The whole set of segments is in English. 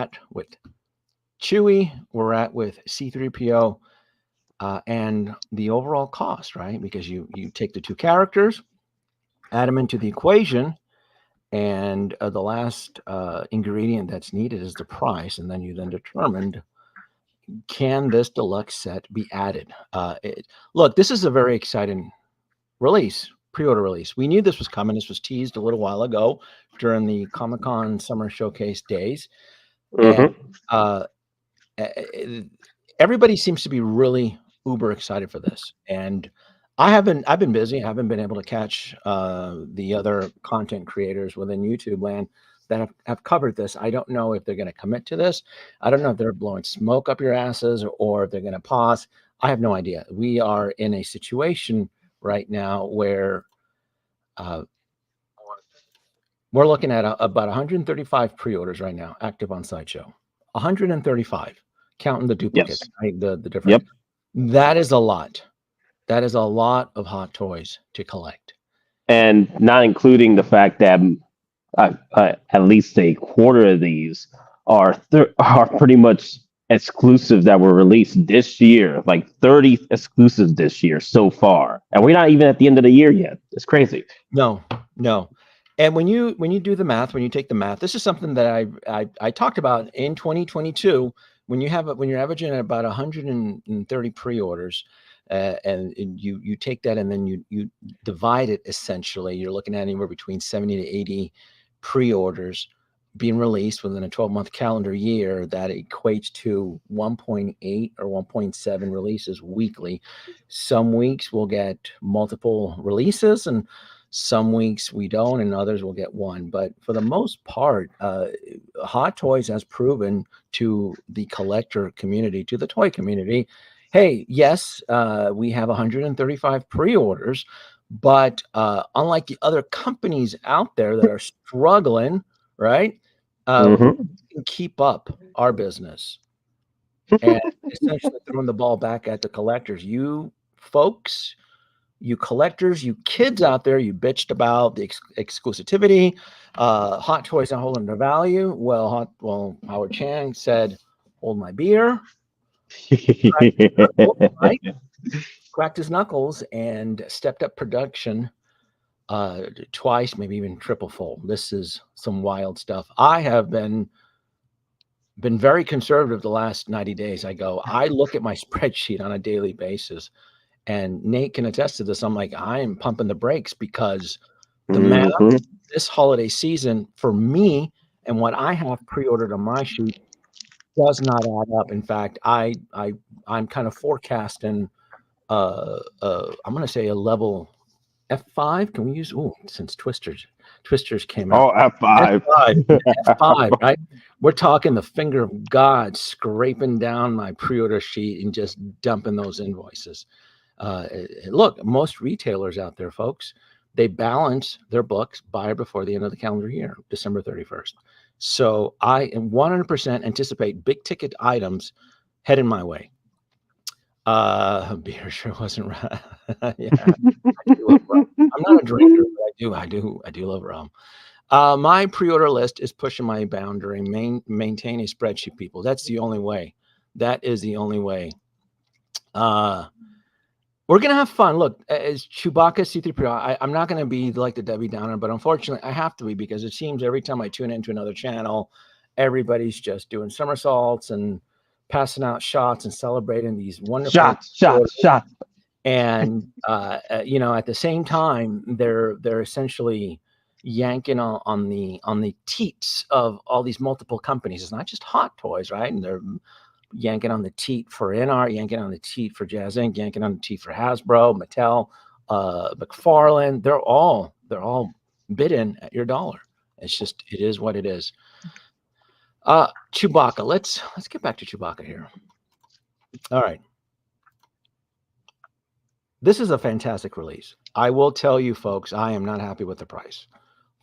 at with Chewie, we're at with C-3PO, and the overall cost, right? Because you take the two characters, add them into the equation, and the last ingredient that's needed is the price, and then you determined, can this deluxe set be added? Look, this is a very exciting release, pre-order release. We knew this was coming. This was teased a little while ago during the Comic-Con Summer Showcase days. And everybody seems to be really uber excited for this. And I've been busy. I haven't been able to catch the other content creators within YouTube land that have covered this. I don't know if they're going to commit to this. I don't know if they're blowing smoke up your asses or if they're going to pause. I have no idea. We are in a situation right now where we're looking at about 135 pre-orders right now active on Sideshow. 135, counting the duplicates, right? The different. Yep. That is a lot. That is a lot of hot toys to collect, and not including the fact that at least a quarter of these are pretty much exclusive that were released this year. Like 30 exclusives this year so far, and we're not even at the end of the year yet. It's crazy. No. And when you do the math, when you take the math, this is something that I talked about in 2022. When you're averaging at about 130 pre-orders, and you take that and then you divide it, essentially, you're looking at anywhere between 70 to 80 pre-orders being released within a 12-month calendar year. That equates to 1.8 or 1.7 releases weekly. Some weeks we'll get multiple releases, and some weeks we don't, and others will get one. But for the most part, Hot Toys has proven to the collector community, to the toy community, hey, yes, we have 135 pre-orders, but unlike the other companies out there that are struggling, right, we can keep up our business. And essentially throwing the ball back at the collectors. You folks, you collectors, you kids out there, you bitched about the exclusivity, Hot Toys not holding their value. Well, Howard Chang said, hold my beer. Cracked his knuckles and stepped up production twice, maybe even triple-fold. This is some wild stuff. I have been very conservative the last 90 days. I look at my spreadsheet on a daily basis, and Nate can attest to this. I'm like, I am pumping the brakes because the math this holiday season for me and what I have pre-ordered on my sheet does not add up. In fact, I'm kind of forecasting I'm going to say a level F5. Can we use since Twisters came out? Oh, F5. F5, right? We're talking the finger of God scraping down my pre-order sheet and just dumping those invoices. Look, most retailers out there, folks, they balance their books by or before the end of the calendar year, December 31st. So I 100% anticipate big ticket items heading my way. Beer sure wasn't right. Yeah, I'm not a drinker, but I do love rum. My pre-order list is pushing my boundary. Maintain a spreadsheet, people. That's the only way. That is the only way. We're gonna have fun. Look, as Chewbacca C-3PO, I'm not gonna be like the Debbie Downer, but unfortunately, I have to be because it seems every time I tune into another channel, everybody's just doing somersaults and passing out shots and celebrating these wonderful shots. And at the same time, they're essentially yanking on the teats of all these multiple companies. It's not just Hot Toys, right? And they're yanking on the teat for NR, yanking on the teat for Jazz Inc., yanking on the teat for Hasbro, Mattel, McFarlane. They're all bidding at your dollar. It is what it is. Chewbacca. Let's get back to Chewbacca here. All right. This is a fantastic release. I will tell you, folks, I am not happy with the price.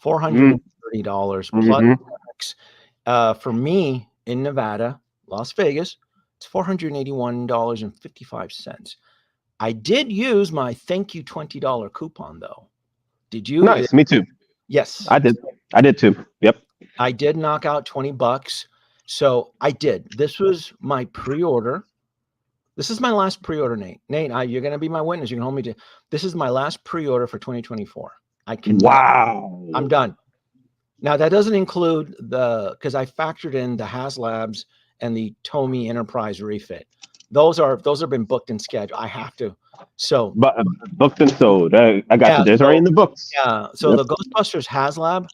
$430 plus tax. For me in Nevada, Las Vegas, it's $481.55. I did use my thank you $20 coupon though. Did you? Nice. Me too. Yes. I did too. Yep. I did knock out $20. So I did. This was my pre-order. This is my last pre-order, Nate. Nate, you're going to be my witness. You can hold me to. This is my last pre-order for 2024. I cannot. Wow. I'm done. Now that doesn't include because I factored in the HasLabs and the Tomy Enterprise refit. Those have been booked and scheduled. I have to. So But booked and sold. I got you. There's already in the books. Yeah. So the Ghostbusters HasLab,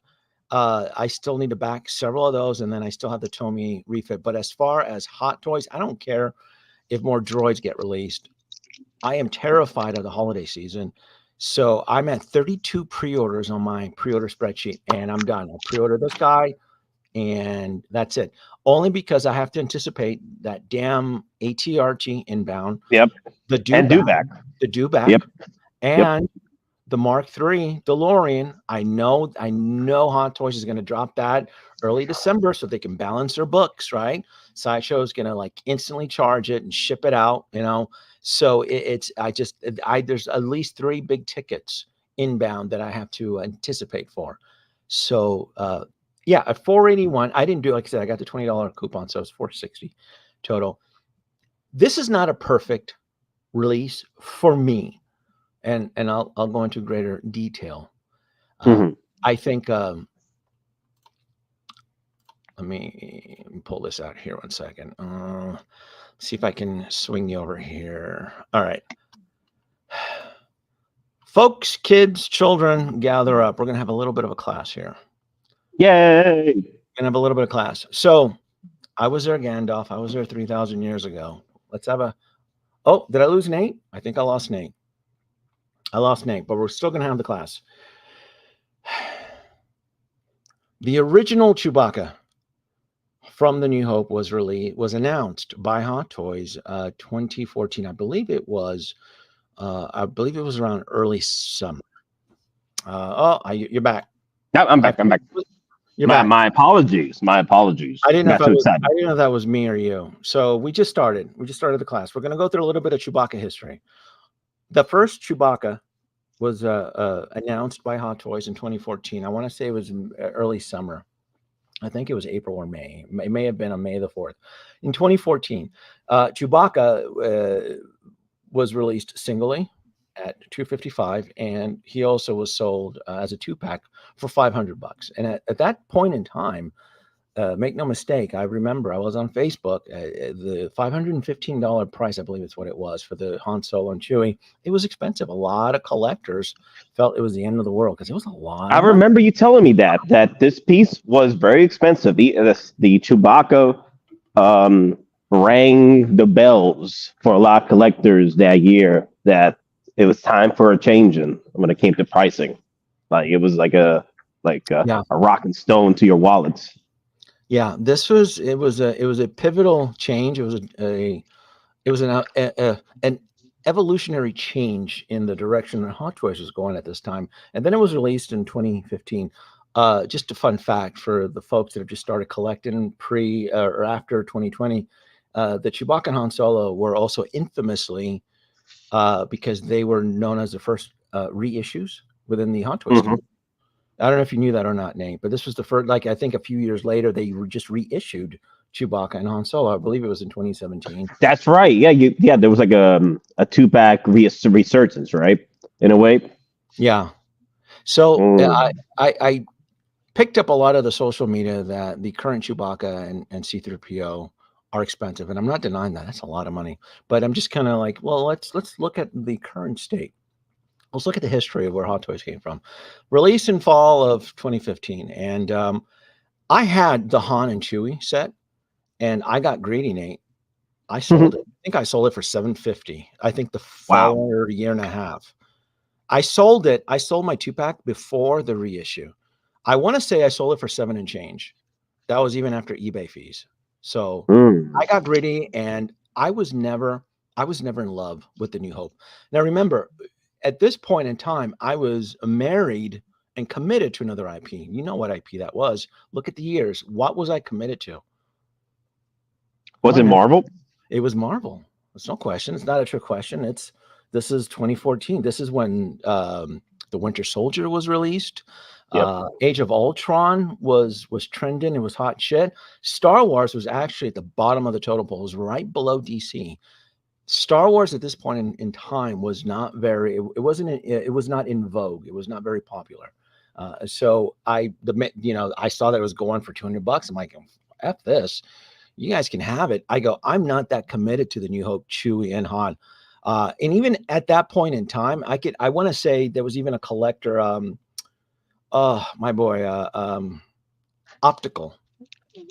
I still need to back several of those, and then I still have the Tomy refit. But as far as Hottoys, I don't care if more droids get released. I am terrified of the holiday season. So I'm at 32 pre-orders on my pre-order spreadsheet, and I'm done. I pre-ordered this guy, and that's it. Only because I have to anticipate that damn ATRT inbound. Yep. The dewback. The dewback. Yep. And the Mark III DeLorean. I know Hottoys is going to drop that early December so they can balance their books, right? Sideshow is going to like instantly charge it and ship it out, So there's at least 3 big tickets inbound that I have to anticipate for. So at 481, I didn't do, like I said, I got the $20 coupon, so it's 460 total. This is not a perfect release for me. And I'll go into greater detail. I think let me pull this out here 1 second. See if I can swing you over here. All right. Folks, kids, children, gather up. We're going to have a little bit of a class here. Yay! We're going to have a little bit of class. So I was there, Gandalf. I was there 3,000 years ago. Let's have a... Oh, did I lose Nate? I think I lost Nate. But we're still going to have the class. The original Chewbacca from The New Hope was announced by Hottoys 2014. I believe it was around early summer. You're back. No, I'm back. You're back. My apologies. I didn't know if that was me or you. So we just started the class. We're going to go through a little bit of Chewbacca history. The first Chewbacca was announced by Hottoys in 2014. I want to say it was early summer. I think it was April or May. It may have been on May the 4th. In 2014, Chewbacca was released singly at $255, and he also was sold as a 2-pack for $500. And at that point in time, make no mistake, I remember I was on Facebook. The $515 price, I believe it's what it was, for the Han Solo and Chewie. It was expensive. A lot of collectors felt it was the end of the world because it was a lot. I remember you telling me that this piece was very expensive. The Chewbacca rang the bells for a lot of collectors that year that it was time for a change when it came to pricing. Like it was like a rock and stone to your wallets. Yeah, it was a pivotal change. It was an evolutionary change in the direction that Hottoys was going at this time. And then it was released in 2015. Just a fun fact for the folks that have just started collecting pre or after 2020, the Chewbacca and Han Solo were also infamously because they were known as the first reissues within the Hottoys. Mm-hmm. I don't know if you knew that or not, Nate, but this was the first, like, I think a few years later, they were just reissued Chewbacca and Han Solo. I believe it was in 2017. That's right. Yeah. There was like a 2-pack resurgence, right? In a way. Yeah. So I picked up a lot of the social media that the current Chewbacca and C-3PO are expensive. And I'm not denying that. That's a lot of money. But I'm just kind of like, well, let's look at the current state. Let's look at the history of where Hottoys came from. Released in fall of 2015. And I had the Han and Chewie set, and I got greedy, Nate. I sold it. I think I sold it for $750. I think the following year and a half. I sold it. I sold my 2-pack before the reissue. I want to say I sold it for $7 and change. That was even after eBay fees. So I got greedy, and I was never in love with the New Hope. Now, remember, at this point in time, I was married and committed to another IP. You know what IP that was. Look at the years. What was I committed to? Was it Marvel? It was Marvel. It's no question. It's not a trick question. This is 2014. This is when The Winter Soldier was released. Yep. Age of Ultron was trending. It was hot shit. Star Wars was actually at the bottom of the totem pole. It was right below DC. Star Wars at this point in time was not very. It wasn't. It was not in vogue. It was not very popular. So I saw that it was going for $200. I'm like, F this. You guys can have it. I go, I'm not that committed to the New Hope, Chewie, and Han. And even at that point in time, I want to say there was even a collector. Oh, my boy, Optical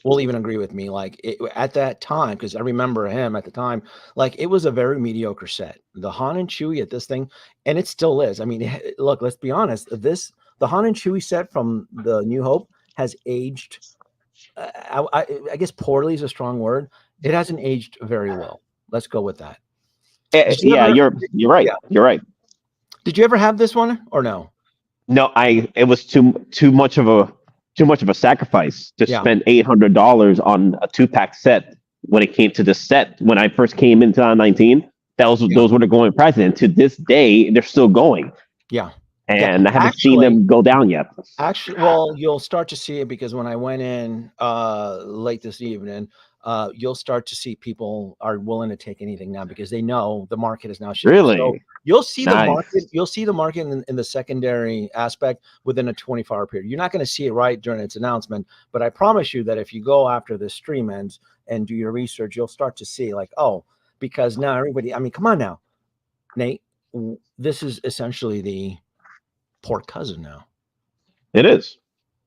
will even agree with me. Like at that time, because I remember him at the time, like it was a very mediocre set. The Han and Chewie at this thing, and it still is. I mean, look, let's be honest. The Han and Chewie set from the New Hope has aged. I guess poorly is a strong word. It hasn't aged very well. Let's go with that. Yeah, you're right. Yeah. You're right. Did you ever have this one or no? No, it was too much of a sacrifice to spend $800 on a 2-pack set when it came to the set. When I first came in 2019, those were the going prices, and to this day they're still going. Yeah. And I haven't seen them go down yet. Actually, well, you'll start to see it because when I went in late this evening, you'll start to see people are willing to take anything now because they know the market is now shifting. Really? So you'll see Nice. the market. You'll see the market in the secondary aspect within a 24-hour period. You're not going to see it right during its announcement, but I promise you that if you go after the stream ends and do your research, you'll start to see like, oh, because now everybody. I mean, come on now, Nate. This is essentially the poor cousin now. It is.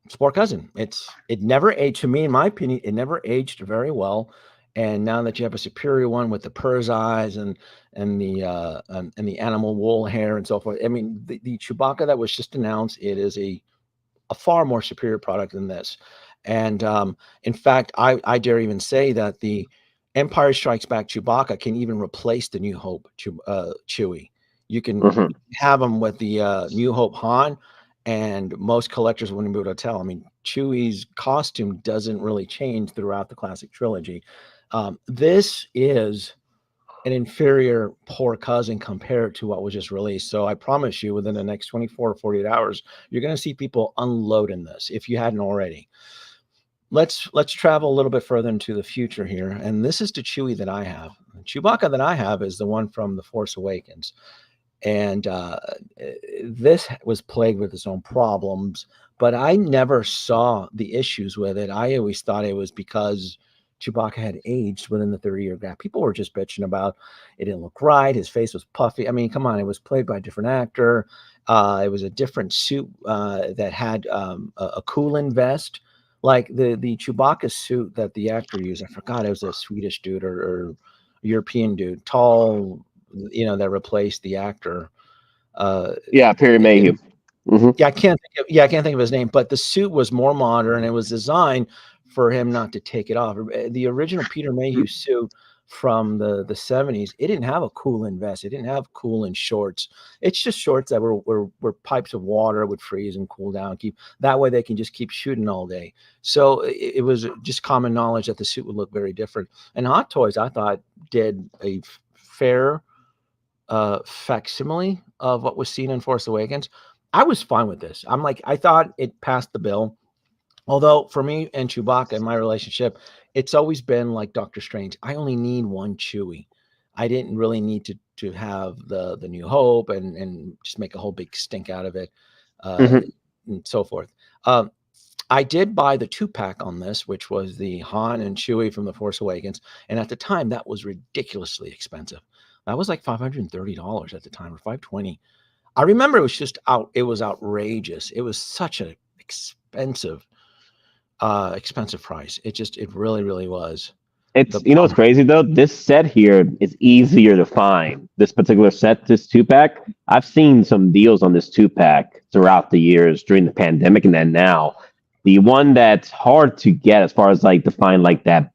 It's poor cousin. It never aged, to me, in my opinion, it never aged very well. And now that you have a superior one with the Purr's eyes and the animal wool hair and so forth, I mean, the Chewbacca that was just announced, it is a far more superior product than this. And in fact, I dare even say that the Empire Strikes Back Chewbacca can even replace the New Hope Chewie. You can have them with the New Hope Han, and most collectors wouldn't be able to tell. I mean, Chewie's costume doesn't really change throughout the classic trilogy. This is an inferior poor cousin compared to what was just released. So I promise you, within the next 24 or 48 hours, you're going to see people unloading this if you hadn't already. Let's travel a little bit further into the future here. And this is the Chewie that I have. The Chewbacca that I have is the one from The Force Awakens. And this was plagued with its own problems, but I never saw the issues with it. I always thought it was because Chewbacca had aged within the 30-year gap. People were just bitching about it didn't look right. His face was puffy. I mean, come on, it was played by a different actor. It was a different suit that had a cooling vest. Like the Chewbacca suit that the actor used, I forgot, it was a Swedish dude or European dude, tall, that replaced the actor. Perry Mayhew. Yeah, I can't think of his name, but the suit was more modern. It was designed for him not to take it off. The original Peter Mayhew suit from the 70s, it didn't have a cooling vest. It didn't have cooling shorts. It's just shorts that were pipes of water would freeze and cool down. That way they can just keep shooting all day. So it was just common knowledge that the suit would look very different. And Hottoys, I thought, did a fair facsimile of what was seen in Force Awakens. I was fine with this. I thought it passed the bill. Although for me and Chewbacca in my relationship, it's always been like Doctor Strange. I only need one Chewie. I didn't really need to have the New Hope and just make a whole big stink out of it, and so forth. I did buy the 2-pack on this, which was the Han and Chewie from The Force Awakens. And at the time, that was ridiculously expensive. That was like $530 at the time, or $520. I remember it was just it was outrageous. It was such an expensive price. It really, really was. It's what's crazy though? This set here is easier to find. This particular set, this 2-pack, I've seen some deals on this 2-pack throughout the years during the pandemic and then now. The one that's hard to get as far as like to find like that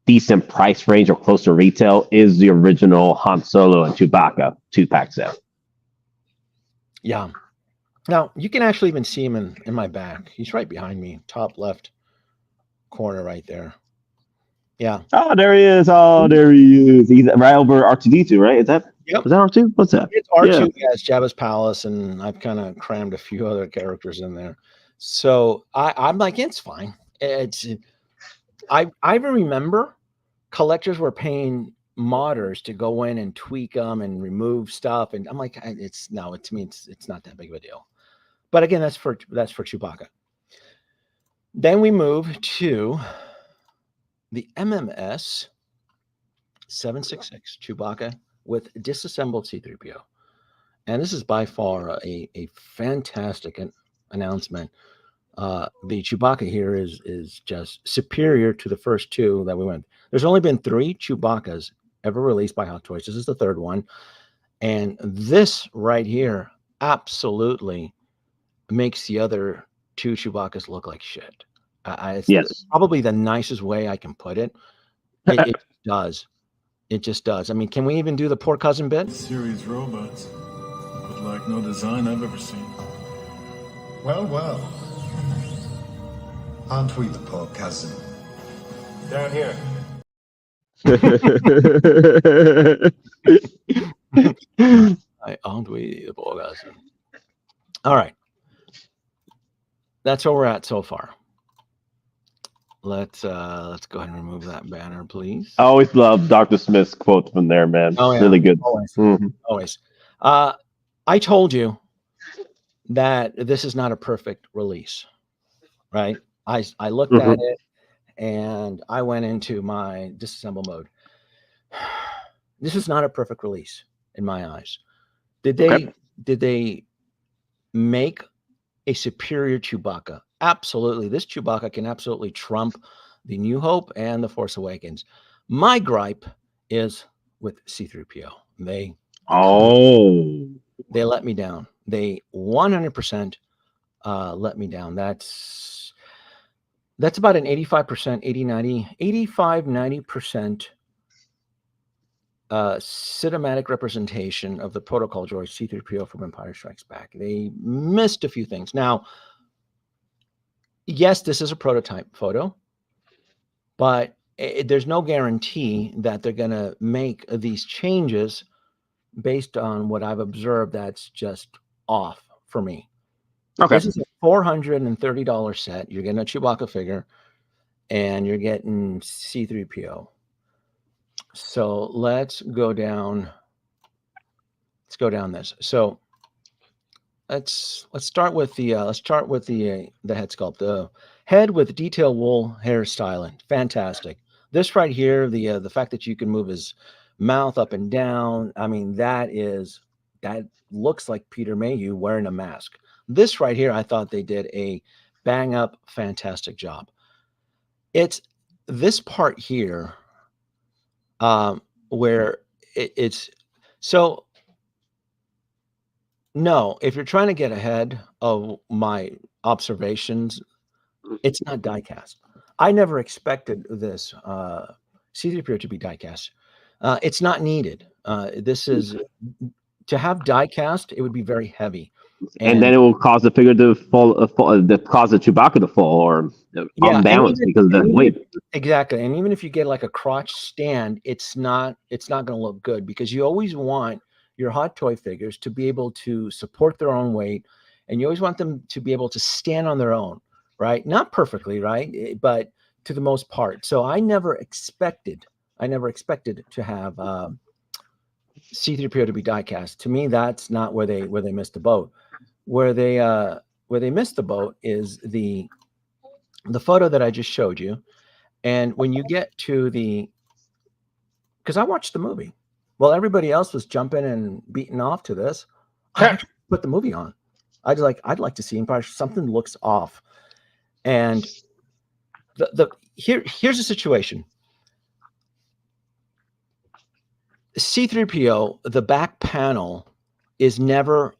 decent price range or close to retail is the original Han Solo and Chewbacca 2-pack set. Yeah. Now you can actually even see him in my back. He's right behind me, top left corner right there. Yeah. Oh, there he is. Oh, there he is. He's right over R2D2, right? Yep. Is that R2? What's that? It's R2 as Jabba's palace, and I've kind of crammed a few other characters in there. So I'm like, it's fine. It's I remember collectors were paying modders to go in and tweak them and remove stuff, and I'm like, it's no, to me, it's not that big of a deal. But again, that's for Chewbacca. Then we move to the MMS 766 Chewbacca with disassembled C-3PO. And this is by far a fantastic announcement. The Chewbacca here is just superior to the first two that we went. There's only been 3 Chewbaccas ever released by Hottoys. This is the 3rd one. And this right here absolutely makes the other 2 Chewbaccas look like shit. It's probably the nicest way I can put it. It does. It just does. I mean, can we even do the poor cousin bit? Serious robots, but like no design I've ever seen. Well, well. Aren't we the poor cousin? Down here. Aren't we the poor cousin? All right. That's where we're at so far. Let's go ahead and remove that banner, please. I always love Dr. Smith's quote from there, man. Oh, yeah. Really good. Always. Always. I told you that this is not a perfect release, right? I looked at it and I went into my disassemble mode. This is not a perfect release in my eyes. Did they make a superior Chewbacca? Absolutely. This Chewbacca can absolutely trump the New Hope and the Force Awakens. My gripe is with C-3PO. They let me down. They 100% let me down. That's about an 85%, 90% cinematic representation of the protocol droid C-3PO from Empire Strikes Back. They missed a few things. Now, yes, this is a prototype photo, but there's no guarantee that they're going to make these changes based on what I've observed. That's just off for me. Okay. This is a $430 set. You're getting a Chewbacca figure and you're getting C-3PO. So let's go down. Let's go down this. So let's start with the head sculpt. The head with detail wool hairstyling, fantastic. This right here, the fact that you can move his mouth up and down. I mean, that looks like Peter Mayhew wearing a mask. This right here, I thought they did a bang up, fantastic job. It's this part here where it's so. No, if you're trying to get ahead of my observations, it's not die-cast. I never expected this C-3PO to be die-cast. It's not needed. This is to have die-cast. It would be very heavy, and then it will cause the figure to fall, cause the Chewbacca to fall or unbalance because of that weight. Exactly, and even if you get like a crotch stand, it's not going to look good because you always want your hot toy figures to be able to support their own weight, and you always want them to be able to stand on their own, right? Not perfectly, right? But to the most part. So I never expected to have C-3PO to be die-cast. To me, that's not where they missed the boat. Where they missed the boat is the photo that I just showed you. And when you get to because I watched the movie. Well, everybody else was jumping and beating off to this. I put the movie on. I'd like to see Empire. Something looks off. And here's the situation. C-3PO, the back panel is never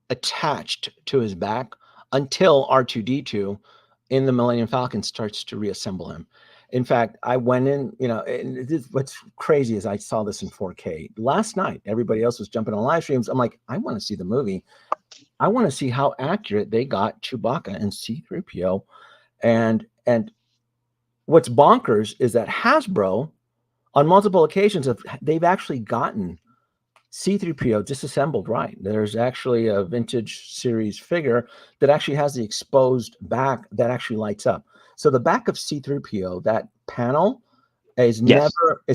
attached to his back until R2D2 in the Millennium Falcon starts to reassemble him. In fact, I went in, and what's crazy is I saw this in 4K last night. Everybody else was jumping on live streams. I'm like, I want to see the movie. I want to see how accurate they got Chewbacca and C-3PO. And what's bonkers is that Hasbro, on multiple occasions, they've actually gotten C-3PO disassembled right. There's actually a vintage series figure that actually has the exposed back that actually lights up. So the back of C-3PO, that panel is Yes.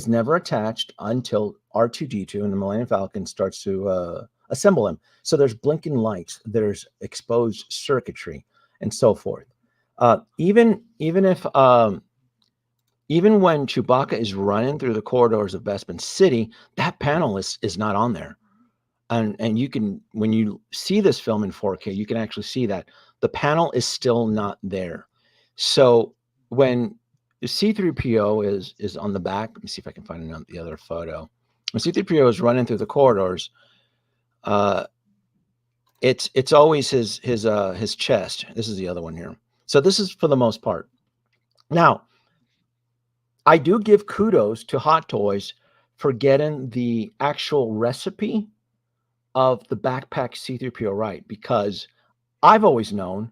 never attached until R2-D2 and the Millennium Falcon starts to assemble him. So there's blinking lights, there's exposed circuitry, and so forth. Even when Chewbacca is running through the corridors of Bespin City, that panel is not on there. And you can, when you see this film in 4K, you can actually see that the panel is still not there. So when C-3PO is on the back, let me see if I can find the other photo. When C-3PO is running through the corridors, it's always his chest. This is the other one here. So this is for the most part. Now, I do give kudos to Hottoys for getting the actual recipe of the backpack C-3PO right, because I've always known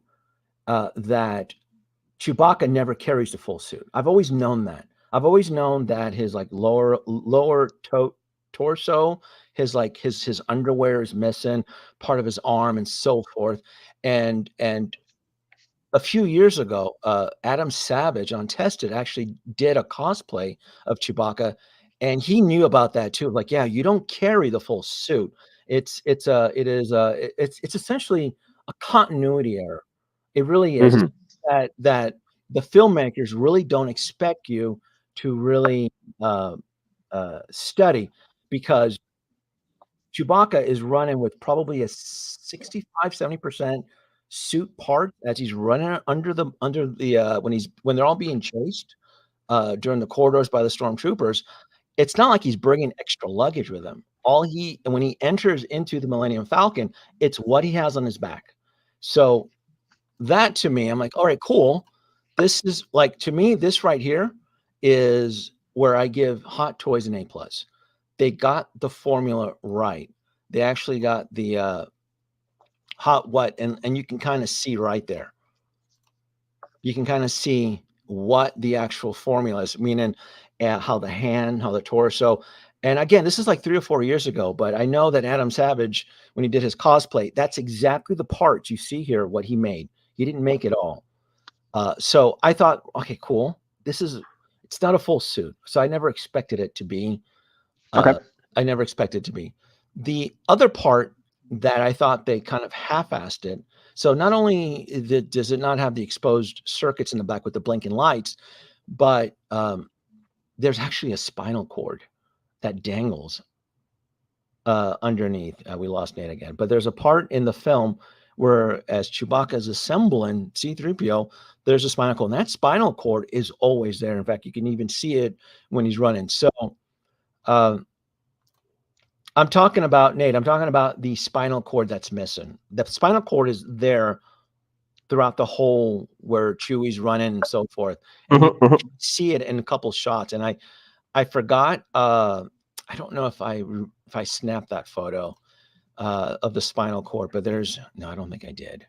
that Chewbacca never carries the full suit. I've always known that. I've always known that his like lower torso, his underwear is missing, part of his arm, and so forth. And a few years ago, Adam Savage on Tested actually did a cosplay of Chewbacca, and he knew about that too. Like, yeah, you don't carry the full suit. It's essentially a continuity error. It really is. Mhm. That the filmmakers really don't expect you to really study, because Chewbacca is running with probably a 65-70% suit part as he's running under the when they're all being chased during the corridors by the stormtroopers. It's not like he's bringing extra luggage with him. When he enters into the Millennium Falcon, it's what he has on his back. So that, to me, I'm like, all right, cool. This is like, to me, this right here is where I give Hottoys an A+. They got the formula right. They actually got the and you can kind of see right there. You can kind of see what the actual formula is, meaning how the hand, how the torso. And again, this is like 3 or 4 years ago, but I know that Adam Savage, when he did his cosplay, that's exactly the parts you see here, what he made. He didn't make it all. So I thought, okay, cool. It's not a full suit. So I never expected it to be. Okay. I never expected it to be. The other part that I thought they kind of half-assed it. So not only does it not have the exposed circuits in the back with the blinking lights, but there's actually a spinal cord that dangles underneath. We lost Nate again, but there's a part in the film where, as Chewbacca is assembling C-3PO, there's a spinal cord, and that spinal cord is always there. In fact, you can even see it when he's running. So I'm talking about, Nate, I'm talking about the spinal cord that's missing. The spinal cord is there throughout the whole where Chewie's running and so forth. And you can see it in a couple shots. And I forgot, I don't know if I snapped that photo of the spinal cord, but no, I don't think I did.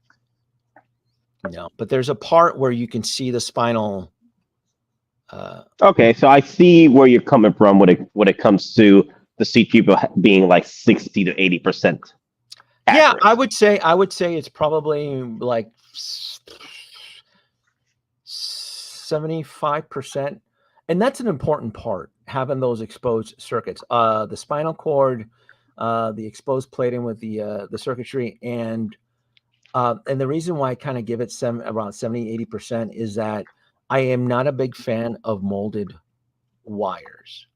No, but there's a part where you can see the spinal. Okay, so I see where you're coming from when it comes to the C-3PO being like 60 to 80%. Yeah, I would say it's probably like 75%. And that's an important part, having those exposed circuits. The spinal cord, the exposed plating with the circuitry, and the reason why I kind of give it around 70-80% is that I am not a big fan of molded wires.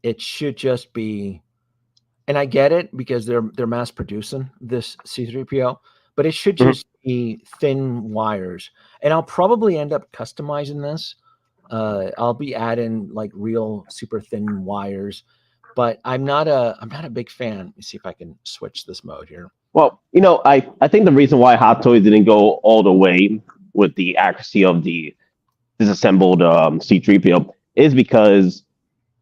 It should just be, and I get it because they're mass producing this C-3PO, but it should just be thin wires. And I'll probably end up customizing this. I'll be adding like real super thin wires, but I'm not a big fan. Let me see if I can switch this mode here. Well, I think the reason why Hot Toys didn't go all the way with the accuracy of the disassembled C-3PO is because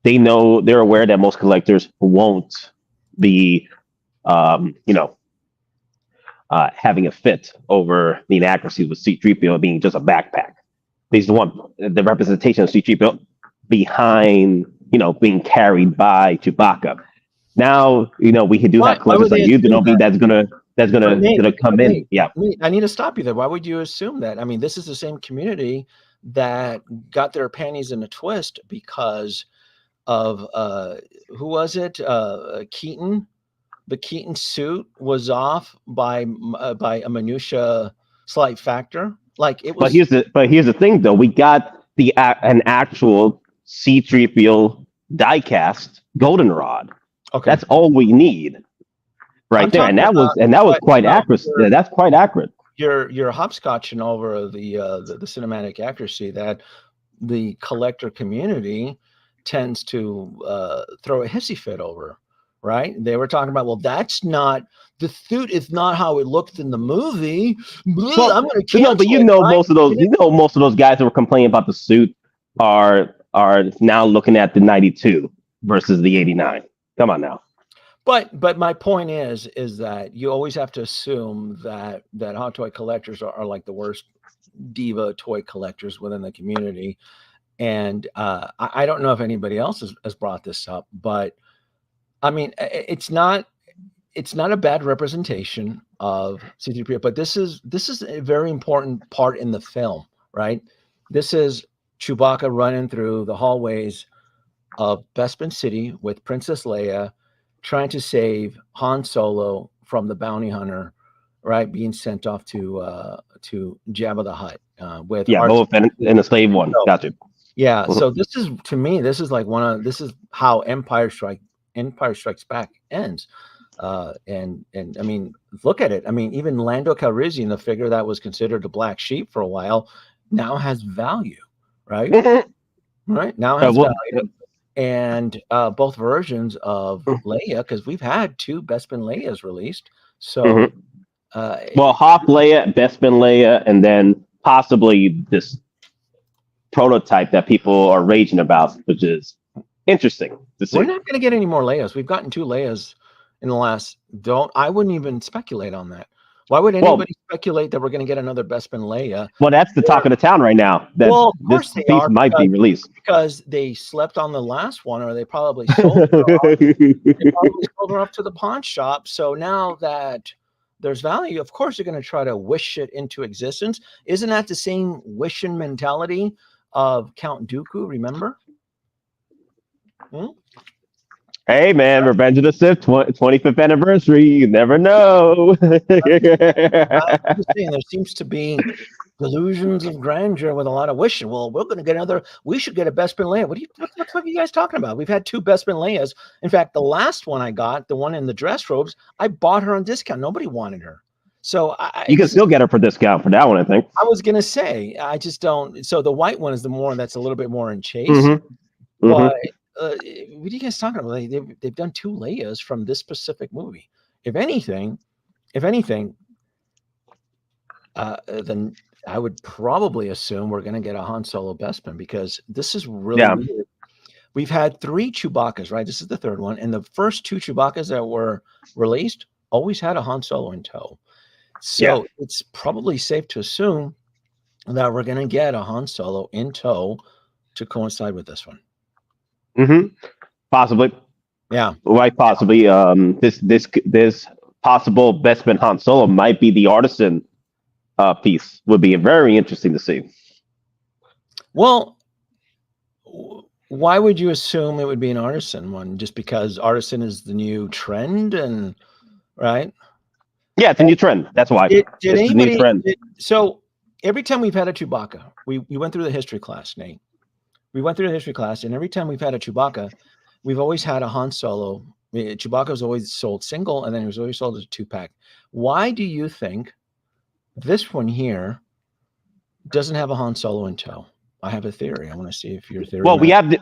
they're aware that most collectors won't be, having a fit over the inaccuracy with C-3PO being just a backpack. Based on the representation of C-3PO behind, being carried by Chewbacca. Now, we do have Why would collectors like they you, assume Danoby, that? that's gonna come in. Yeah. I need to stop you there. Why would you assume that? I mean, this is the same community that got their panties in a twist because of who was it? Keaton. The Keaton suit was off by a minutia slight factor. Like it was. But here's the thing, though. We got an actual C-3PO diecast goldenrod. Okay. That's all we need, right there, and that was quite accurate. That's quite accurate. You're hopscotching over the cinematic accuracy that the collector community tends to throw a hissy fit over, right? They were talking about, well, that's not the suit is not how it looked in the movie. Well, I'm going to cancel but most of those guys that were complaining about the suit are now looking at the 92 versus the 89. Come on now. But my point is that you always have to assume that hot toy collectors are like the worst diva toy collectors within the community. And I don't know if anybody else has brought this up, but I mean, it's not a bad representation of C-3PO, but this is a very important part in the film, right? This is Chewbacca running through the hallways of Bespin City with Princess Leia, trying to save Han Solo from the bounty hunter, right? Being sent off to Jabba the Hutt with both in the slave one. Gotcha. Yeah. So this is, to me, this is how Empire Strikes Back ends. And I mean, look at it. I mean, even Lando Calrissian, the figure that was considered a black sheep for a while, now has value, right? Right now has value. And both versions of Leia, because we've had 2 Bespin Leias released. So, Hop Leia, Bespin Leia, and then possibly this prototype that people are raging about, which is interesting to see. We're not going to get any more Leias. We've gotten 2 Leias in the last. I wouldn't even speculate on that. Why would anybody speculate that we're going to get another Bespin Leia? Well, that's the talk of the town right now. That of course this piece might be released because they slept on the last one, or they probably sold her off. They probably sold her up to the pawn shop. So now that there's value, of course, you're going to try to wish it into existence. Isn't that the same wishing mentality of Count Dooku? Remember? Hey, man, Revenge of the Sith, 25th anniversary. You never know. I'm just saying, there seems to be delusions of grandeur with a lot of wishing. Well, we're going to get another. We should get a Bespin Leia. What the fuck are you guys talking about? We've had 2 Bespin Leias. In fact, the last one I got, the one in the dress robes, I bought her on discount. Nobody wanted her. So you can still get her for discount for that one, I think. I was going to say, I just don't. So the white one is the more that's a little bit more in chase. But what are you guys talking about? They've done 2 Leias from this specific movie. If anything, then I would probably assume we're going to get a Han Solo Bespin, because this is really weird. We've had 3 Chewbaccas, right? This is the 3rd one, and the first 2 Chewbaccas that were released always had a Han Solo in tow. So it's probably safe to assume that we're going to get a Han Solo in tow to coincide with this one. Possibly. Yeah. Right. Possibly. This possible Bespin Han Solo might be the artisan piece. Would be very interesting to see. Well, why would you assume it would be an artisan one? Just because artisan is the new trend, and right? Yeah, it's a new trend. That's why. Did anybody? So every time we've had a Chewbacca, we went through the history class, Nate. We went through the history class, and every time we've had a Chewbacca, we've always had a Han Solo. Chewbacca was always sold single, and then he was always sold as a 2-pack. Why do you think this one here doesn't have a Han Solo in tow? I have a theory. I want to see if your theory. Well, we have the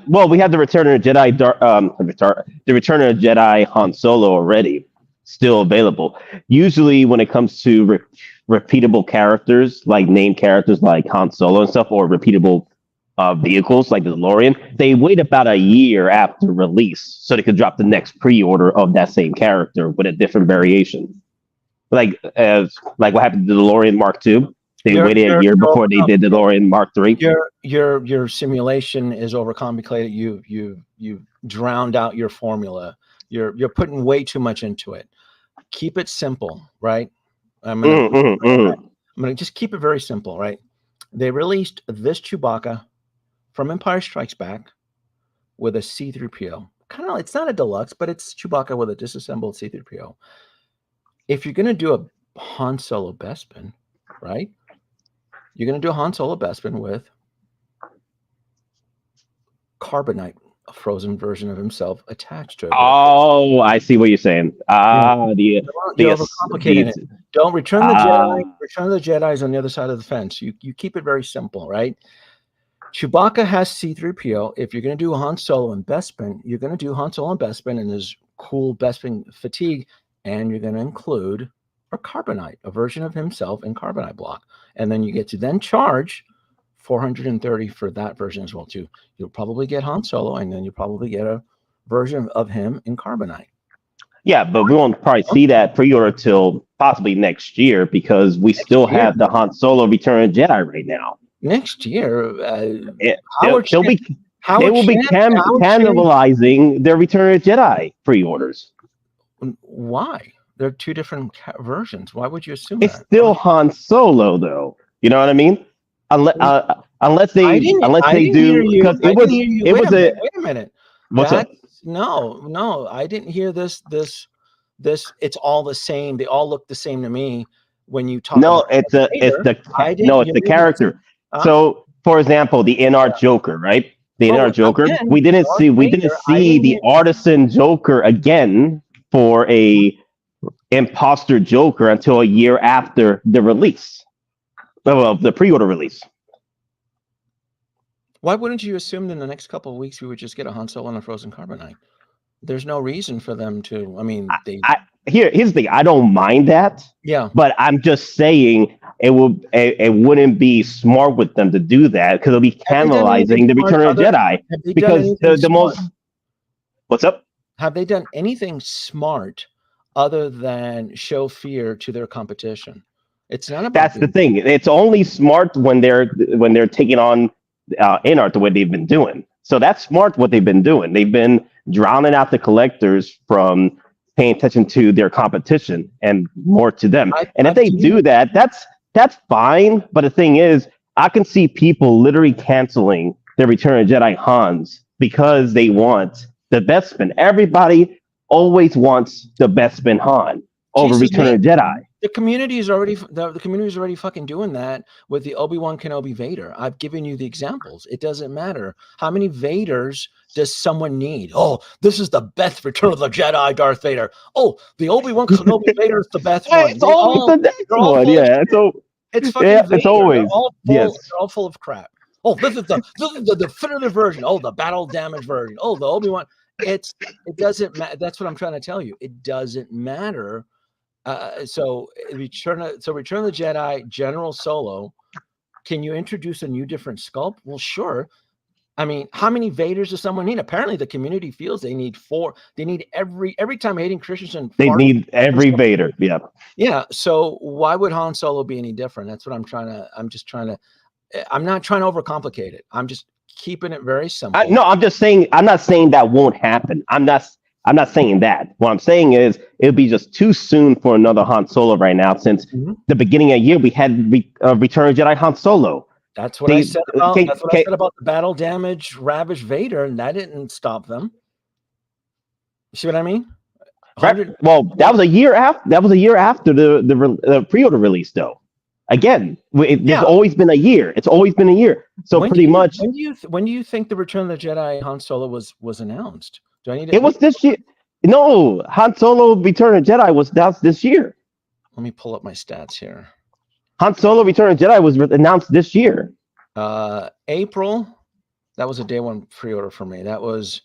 Return of the Jedi, the Return of the Jedi Han Solo already still available. Usually, when it comes to repeatable characters, like named characters like Han Solo and stuff, or repeatable vehicles like the DeLorean, they wait about a year after release so they could drop the next pre-order of that same character with a different variation. Like what happened to the DeLorean Mark II. They waited a year before they did the DeLorean Mark III. Your simulation is overcomplicated. You drowned out your formula. You're putting way too much into it. Keep it simple, right? I'm gonna just keep it very simple, right? They released this Chewbacca from Empire Strikes Back with a C-3PO. Kind of, it's not a deluxe, but it's Chewbacca with a disassembled C-3PO. If you're gonna do a Han Solo Bespin, right? You're gonna do a Han Solo Bespin with carbonite, a frozen version of himself attached to it. Oh, I see what you're saying. You're overcomplicating it. Don't return the Jedi. Return the Jedi's on the other side of the fence. You keep it very simple, right? Chewbacca has C-3PO. If you're going to do Han Solo and Bespin, you're going to do Han Solo and Bespin and his cool Bespin fatigue, and you're going to include a carbonite, a version of himself in carbonite block, and then you get to then charge $430 for that version as well too. You'll probably get Han Solo, and then you'll probably get a version of him in carbonite. Yeah, but we won't probably see that pre-order till possibly next year because we still have the Han Solo Return of Jedi right now. Next year, they will be cannibalizing their Return of Jedi pre-orders. Why? They're two different versions. Why would you assume it's that? still Han Solo, though. You know what I mean? Unless they do, because it was wait a minute. What's up? No, I didn't hear this. It's all the same. They all look the same to me when you talk. No, it's the character. So, for example, the in-art Joker, right? The in-art Joker. We didn't see the artisan Joker again for a imposter Joker until a year after the release, well, the pre-order release. Why wouldn't you assume that in the next couple of weeks we would just get a Han Solo and a frozen carbonite? There's no reason for them to. I mean, here's the thing. I don't mind that. Yeah, but I'm just saying it wouldn't be smart with them to do that because it'll be cannibalizing the Return of Jedi. Because the most. What's up? Have they done anything smart other than show fear to their competition? It's not about. That's the thing. It's only smart when they're taking on in-art the way they've been doing. So that's smart what they've been doing. They've been drowning out the collectors from paying attention to their competition and more to them. If they do that, that's fine. But the thing is, I can see people literally canceling their Return of Jedi Hans because they want the Bespin. Everybody always wants the Bespin Han over Return of Jedi. The community is already fucking doing that with the Obi-Wan Kenobi Vader. I've given you the examples. It doesn't matter how many Vaders does someone need. Oh, this is the best Return of the Jedi Darth Vader. Oh, the Obi-Wan Kenobi Vader is the best one. It's always the next one. Yeah, it's fucking Vader. It's always they're all full of crap. Oh, this is the definitive version. Oh, the battle damage version. Oh, the Obi-Wan. It doesn't matter. That's what I'm trying to tell you. It doesn't matter. So Return of the Jedi General Solo. Can you introduce a new different sculpt? Well, sure. I mean, how many Vaders does someone need? Apparently, the community feels they need 4. They need every time Hayden Christensen. They need every Vader. Yeah. Yeah. So why would Han Solo be any different? That's what I'm trying to. I'm not trying to overcomplicate it. I'm just keeping it very simple. I'm just saying. I'm not saying that won't happen. I'm not saying that. What I'm saying is it would be just too soon for another Han Solo right now since the beginning of the year we had Return of Jedi Han Solo. That's what I said about the battle damage ravaged Vader, and that didn't stop them. You see what I mean? Right. Well, that was a year after the pre-order release, though. Again, there's always been a year. It's always been a year. So when do you think the Return of the Jedi Han Solo was announced? Do I need to? It was this year. No, Han Solo Return of Jedi was announced this year. Let me pull up my stats here. Han Solo Return of Jedi was announced this year. April. That was a day one pre-order for me. That was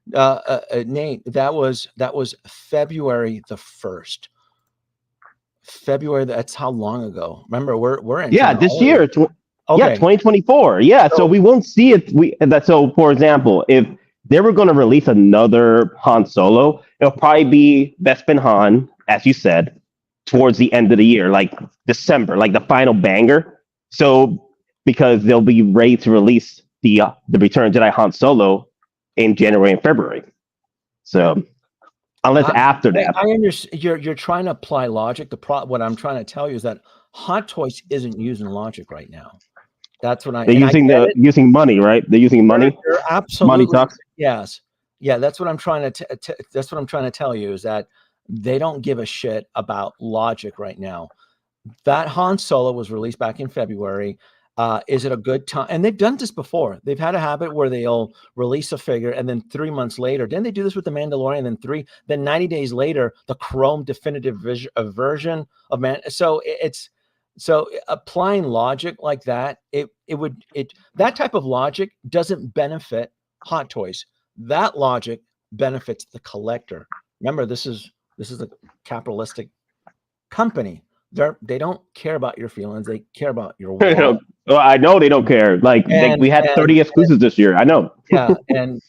Nate. That was February the 1st. February. That's how long ago? Remember, we're in. Yeah, this year. Okay. Yeah, 2024. Yeah, so we won't see it. So, for example, if they were going to release another Han Solo, it'll probably be Bespin Han, as you said, towards the end of the year, like December, like the final banger. So because they'll be ready to release the Return of Jedi Han Solo in January and February. So unless after that, I understand you're trying to apply logic. What I'm trying to tell you is that Hot Toys isn't using logic right now. That's what they're using money, right? They're using money. They're absolutely money talks. Yes, yeah. That's what I'm trying to. That's what I'm trying to tell you is that they don't give a shit about logic right now. That Han Solo was released back in February. Is it a good time? And they've done this before. They've had a habit where they'll release a figure and then 3 months later, didn't they do this with the Mandalorian? Then 90 days later, the Chrome definitive version of so applying logic like that, that type of logic doesn't benefit Hot Toys. That logic benefits the collector. Remember, this is a capitalistic company. They don't care about your feelings. They care about your wallet. Well, I know they don't care. We had 30 exclusives this year. I know. Yeah, and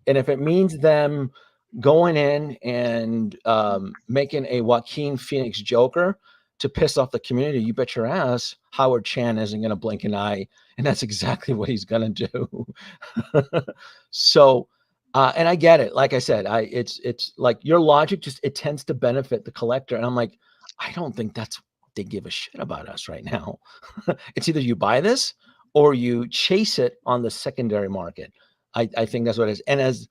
if it means them going in and making a Joaquin Phoenix Joker to piss off the community, you bet your ass Howard Chan isn't going to blink an eye, and that's exactly what he's going to do. So, and I get it. Like I said, it's like your logic it tends to benefit the collector, and I'm like, I don't think that's they give a shit about us right now. It's either you buy this or you chase it on the secondary market. I think that's what it is. And as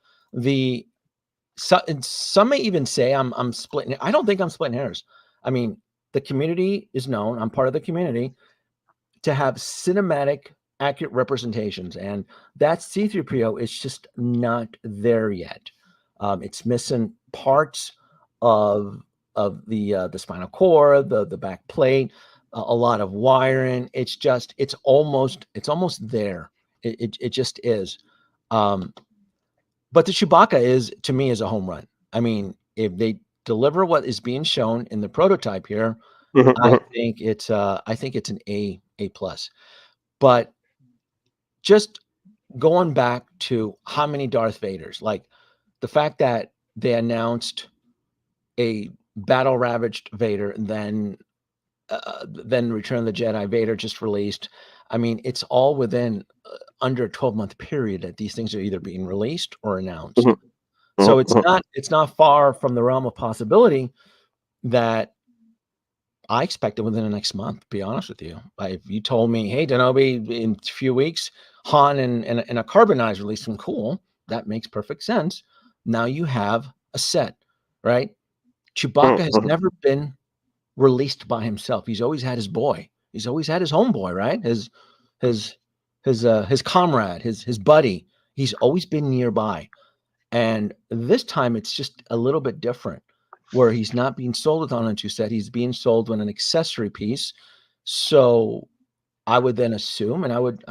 some may even say I'm splitting. I don't think I'm splitting hairs. I mean, the community is known. I'm part of the community to have cinematic accurate representations, and that C-3PO is just not there yet. It's missing parts of the spinal cord, the back plate, a lot of wiring. It's almost there. It just is. But the Chewbacca to me is a home run. I mean, if they deliver what is being shown in the prototype here, I think it's an A+. But just going back to how many Darth Vaders, like the fact that they announced a battle ravaged Vader, and then Return of the Jedi Vader just released. I mean, it's all within under a 12-month period that these things are either being released or announced. So it's not far from the realm of possibility that I expect it within the next month, to be honest with you. If you told me, hey, Danoby, in a few weeks, Han and a Carbonized releasing, cool, that makes perfect sense. Now you have a set, right? Chewbacca has never been released by himself. He's always had his boy. He's always had his homeboy, right? His comrade, his buddy. He's always been nearby. And this time it's just a little bit different, where he's not being sold with on a 2 set. He's being sold with an accessory piece. So I would then assume, and I would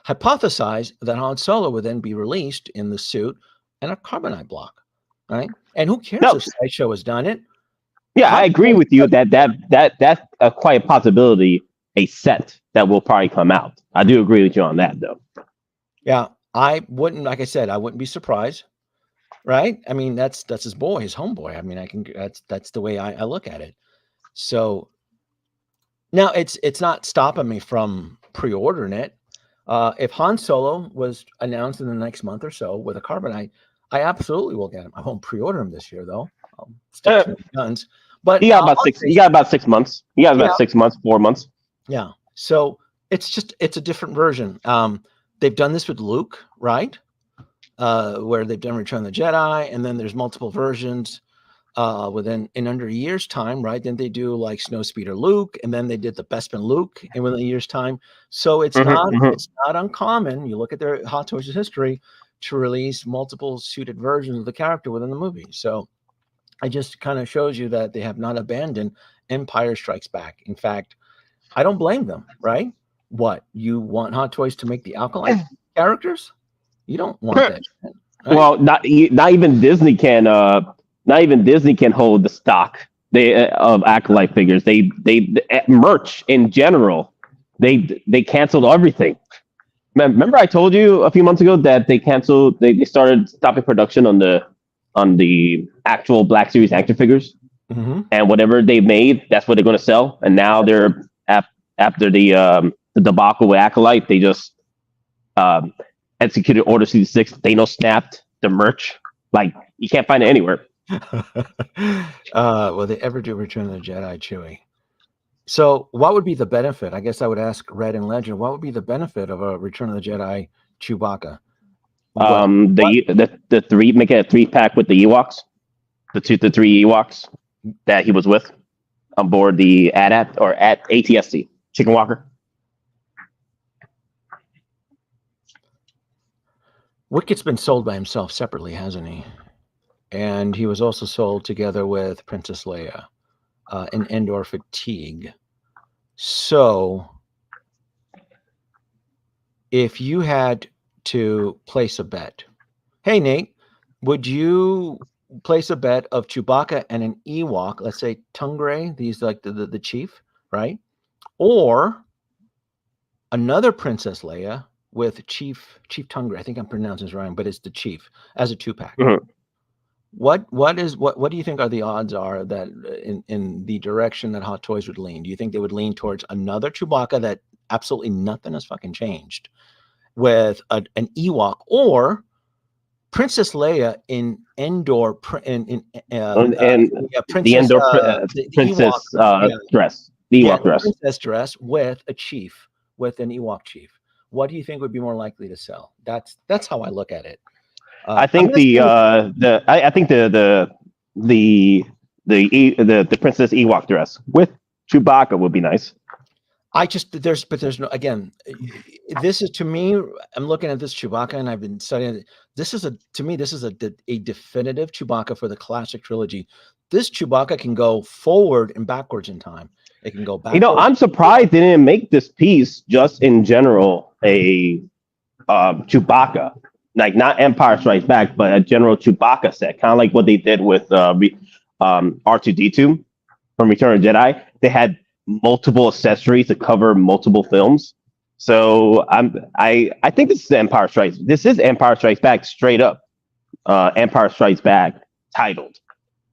hypothesize that Han Solo would then be released in the suit and a carbonite block, right? And who cares if Sideshow has done it? Yeah, I agree with you that's quite a possibility, a set that will probably come out. I do agree with you on that, though. Yeah, I wouldn't, like I said, I wouldn't be surprised, right? I mean, that's his boy, his homeboy. I mean, that's the way I look at it. So now it's not stopping me from pre-ordering it. If Han Solo was announced in the next month or so with a carbonite, I absolutely will get him. I won't pre-order him this year, though. I'll stick to my guns. But you got about 6 months. You got about 6 months, 4 months. Yeah. So it's a different version. They've done this with Luke, right? Where they've done Return of the Jedi, and then there's multiple versions in under a year's time, right? Then they do like Snowspeeder Luke, and then they did the Bespin Luke within a year's time. So it's not uncommon. You look at their Hot Toys history to release multiple suited versions of the character within the movie. So it just kind of shows you that they have not abandoned Empire Strikes Back. In fact, I don't blame them, right? What, you want Hot Toys to make the Alkaline characters? You don't want that shit, right? Well, not even Disney can hold the stock of Acolyte figures. They merch in general. They canceled everything. Remember, I told you a few months ago that they canceled. They started stopping production on the actual Black Series action figures, and whatever they made, that's what they're going to sell. And now they're at after the debacle with Acolyte, they just executed Order 66. Thanos snapped the merch. Like, you can't find it anywhere. Will they ever do Return of the Jedi, Chewie? So what would be the benefit? I guess I would ask Red and Legend, what would be the benefit of a Return of the Jedi Chewbacca? The three, make it a 3-pack with the Ewoks, the 2 to 3 Ewoks that he was with on board the at ATST Chicken Walker. Wicket's been sold by himself separately, hasn't he? And he was also sold together with Princess Leia in Endor Fatigue. So if you had to place a bet, hey, Nate, would you place a bet of Chewbacca and an Ewok, let's say Tungray, these like the chief, right? Or another Princess Leia with Chief Tungray. I think I'm pronouncing this wrong, but it's the chief as a 2-pack. Mm-hmm. What do you think are the odds are that in the direction that Hot Toys would lean? Do you think they would lean towards another Chewbacca that absolutely nothing has fucking changed with an Ewok, or Princess Leia in Endor The Princess dress, the Ewok dress, princess dress with a chief, with an Ewok chief? What do you think would be more likely to sell? That's how I look at it. I think the Princess Ewok dress with Chewbacca would be nice. There's no, again, this is, to me, I'm looking at this Chewbacca and I've been studying it. This is a definitive Chewbacca for the classic trilogy. This Chewbacca can go forward and backwards in time. It can go back. I'm surprised they didn't make this piece just in general a Chewbacca, like not Empire Strikes Back, but a general Chewbacca set, kind of like what they did with R2D2 from Return of the Jedi. They had multiple accessories to cover multiple films. So I think this is Empire Strikes. This is Empire Strikes Back straight up. Empire Strikes Back titled.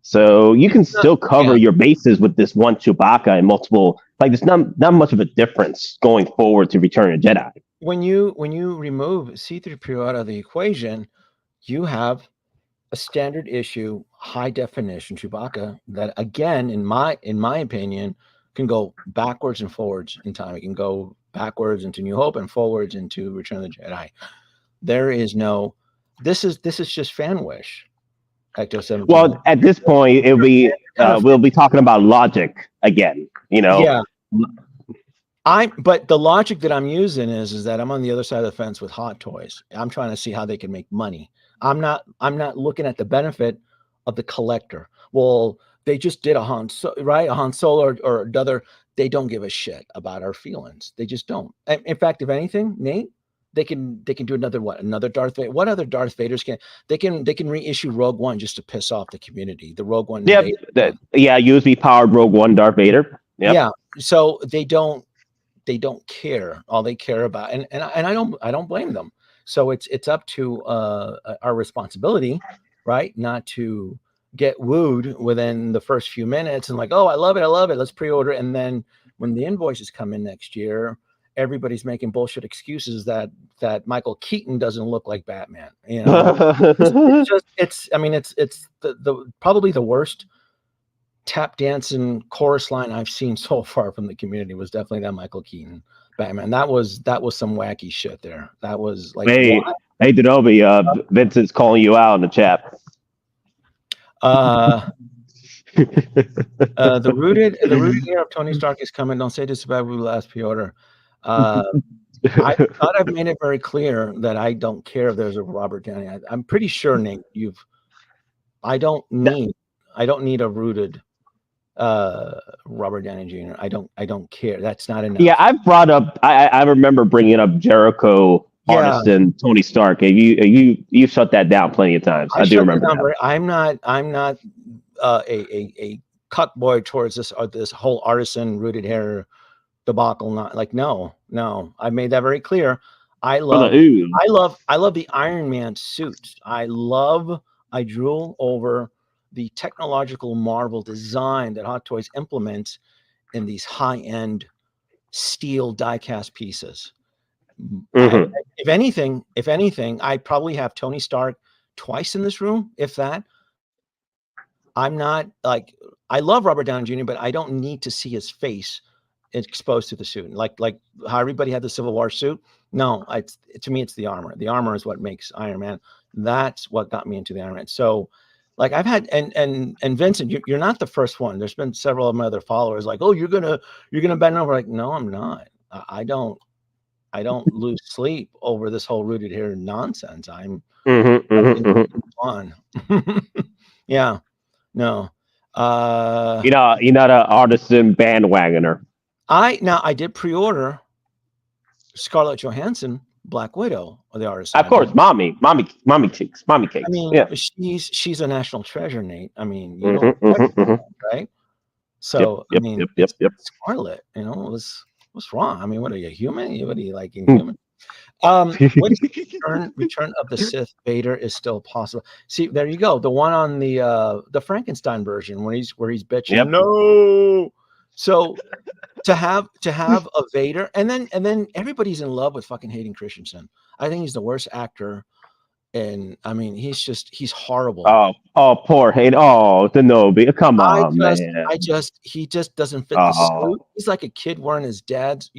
So you can still cover your bases with this one Chewbacca and multiple. Like, there's not much of a difference going forward to Return of the Jedi. When you remove C-3PO out of the equation, you have a standard issue high definition Chewbacca that, again, in my opinion, can go backwards and forwards in time. It can go backwards into New Hope and forwards into Return of the Jedi. There is no. This is just fan wish. Well, at this point, it'll be we'll be talking about logic again. Yeah. But the logic that I'm using is that I'm on the other side of the fence with Hot Toys. I'm trying to see how they can make money. I'm not looking at the benefit of the collector. Well, they just did a Han Solo or another. They don't give a shit about our feelings. They just don't. In fact, if anything, Nate, they can do another Darth Vader. What other Darth Vaders can they can reissue Rogue One just to piss off the community? The Rogue One. USB powered Rogue One Darth Vader. Yep. Yeah. So they don't care. All they care about, and I don't blame them. So it's up to our responsibility, right? Not to get wooed within the first few minutes and like, oh, I love it, let's pre-order. And then when the invoices come in next year, everybody's making bullshit excuses that Michael Keaton doesn't look like Batman. It's probably the worst tap dancing chorus line I've seen so far from the community was definitely that Michael Keaton Batman. That was some wacky shit there. That was like, hey Danoby, Vincent's calling you out in the chat. The rooted year of Tony Stark is coming. Don't say this about the last pre-order. I thought I've made it very clear that I don't care if there's a Robert Downey. I'm pretty sure, Nate, I don't need a rooted Robert Downey Jr. I don't care. That's not enough. Yeah, I've brought up. I remember bringing up Jericho artist and Tony Stark, and you shut that down plenty of times. I do remember that. I'm not a cut boy towards this whole artisan rooted hair debacle. Not like no. I made that very clear. I love the Iron Man suits. I drool over the technological marvel design that Hot Toys implements in these high-end steel die-cast pieces. Mhm. If anything, I probably have Tony Stark twice in this room, if that. I'm not like, I love Robert Downey Jr., but I don't need to see his face exposed to the suit. Like how everybody had the Civil War suit. No, to me, it's the armor. The armor is what makes Iron Man. That's what got me into the Iron Man. So, like I've had, and Vincent, you're not the first one. There's been several of my other followers like, oh, you're gonna bend over. Like, no, I'm not. I don't lose sleep over this whole rooted here nonsense. I'm fun. Yeah. No. You're not an artisan bandwagoner. I did pre-order Scarlett Johansson, Black Widow, or the artist. Of course, mommy cakes. I mean, yeah. she's a national treasure, Nate. I mean, right? So yep, I mean, yep. Scarlett, what's wrong? I mean, what are you, human? What are you like inhuman? Return of the Sith Vader is still possible. See, there you go. The one on the Frankenstein version where he's bitching. Yep. No. So to have a Vader, and then everybody's in love with fucking Hayden Christensen. I think he's the worst actor. And I mean, he's horrible. Oh, poor Hayden. Oh, Danoby. Come on, man. He just doesn't fit the suit. He's like a kid wearing his dad's,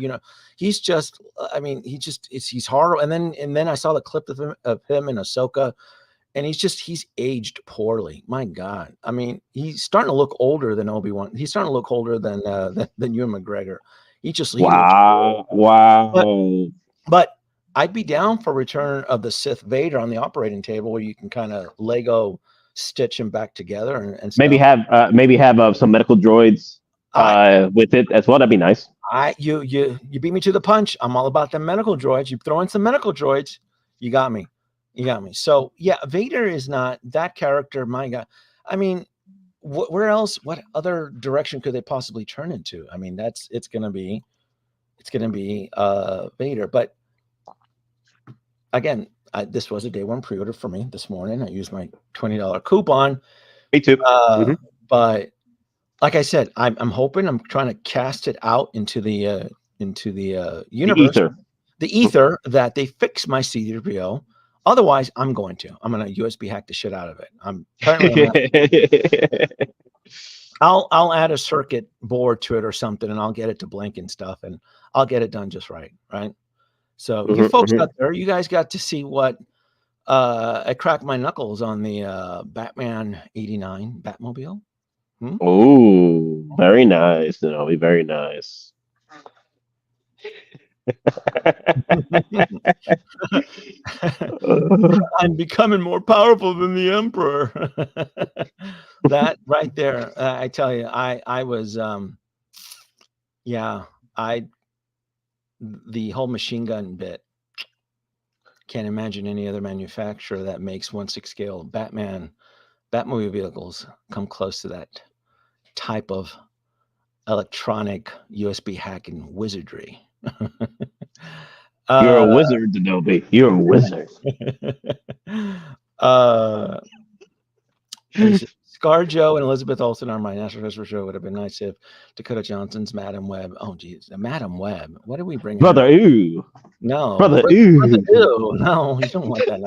he's just, I mean, he's horrible. And then I saw the clip of him in Ahsoka, and he's aged poorly. My God. I mean, he's starting to look older than Obi-Wan. He's starting to look older than Ewan McGregor. Wow. But I'd be down for Return of the Sith Vader on the operating table, where you can kind of Lego stitch him back together and maybe have some medical droids with it as well. That'd be nice. You beat me to the punch. I'm all about the medical droids. You throw in some medical droids, you got me. So yeah, Vader is not that character. My God, I mean, where else? What other direction could they possibly turn into? I mean, it's gonna be Vader, but. Again, this was a day one pre-order for me this morning. I used my $20 coupon. Me too. But like I said, I'm hoping, I'm trying to cast it out into the universe, the ether, that they fix my C-3PO. Otherwise, I'm gonna USB hack the shit out of it. I'll add a circuit board to it or something, and I'll get it to blink and stuff, and I'll get it done just right. So you folks out there, you guys got to see what I cracked my knuckles on the Batman '89 Batmobile. Oh, very nice, Danoby. Very nice. I'm becoming more powerful than the Emperor. That right there, I tell you, I was, the whole machine gun bit. Can't imagine any other manufacturer that makes 1/6 scale Batmobile vehicles come close to that type of electronic USB hacking wizardry. You're a wizard, Danoby. You're a wizard. ScarJo and Elizabeth Olsen are my National Treasure show. Would have been nice if Dakota Johnson's Madam Web. Oh, geez, Madam Web. What did we bring? Brother, ooh. No. Brother, ooh. Brother, ew. No, you don't want that.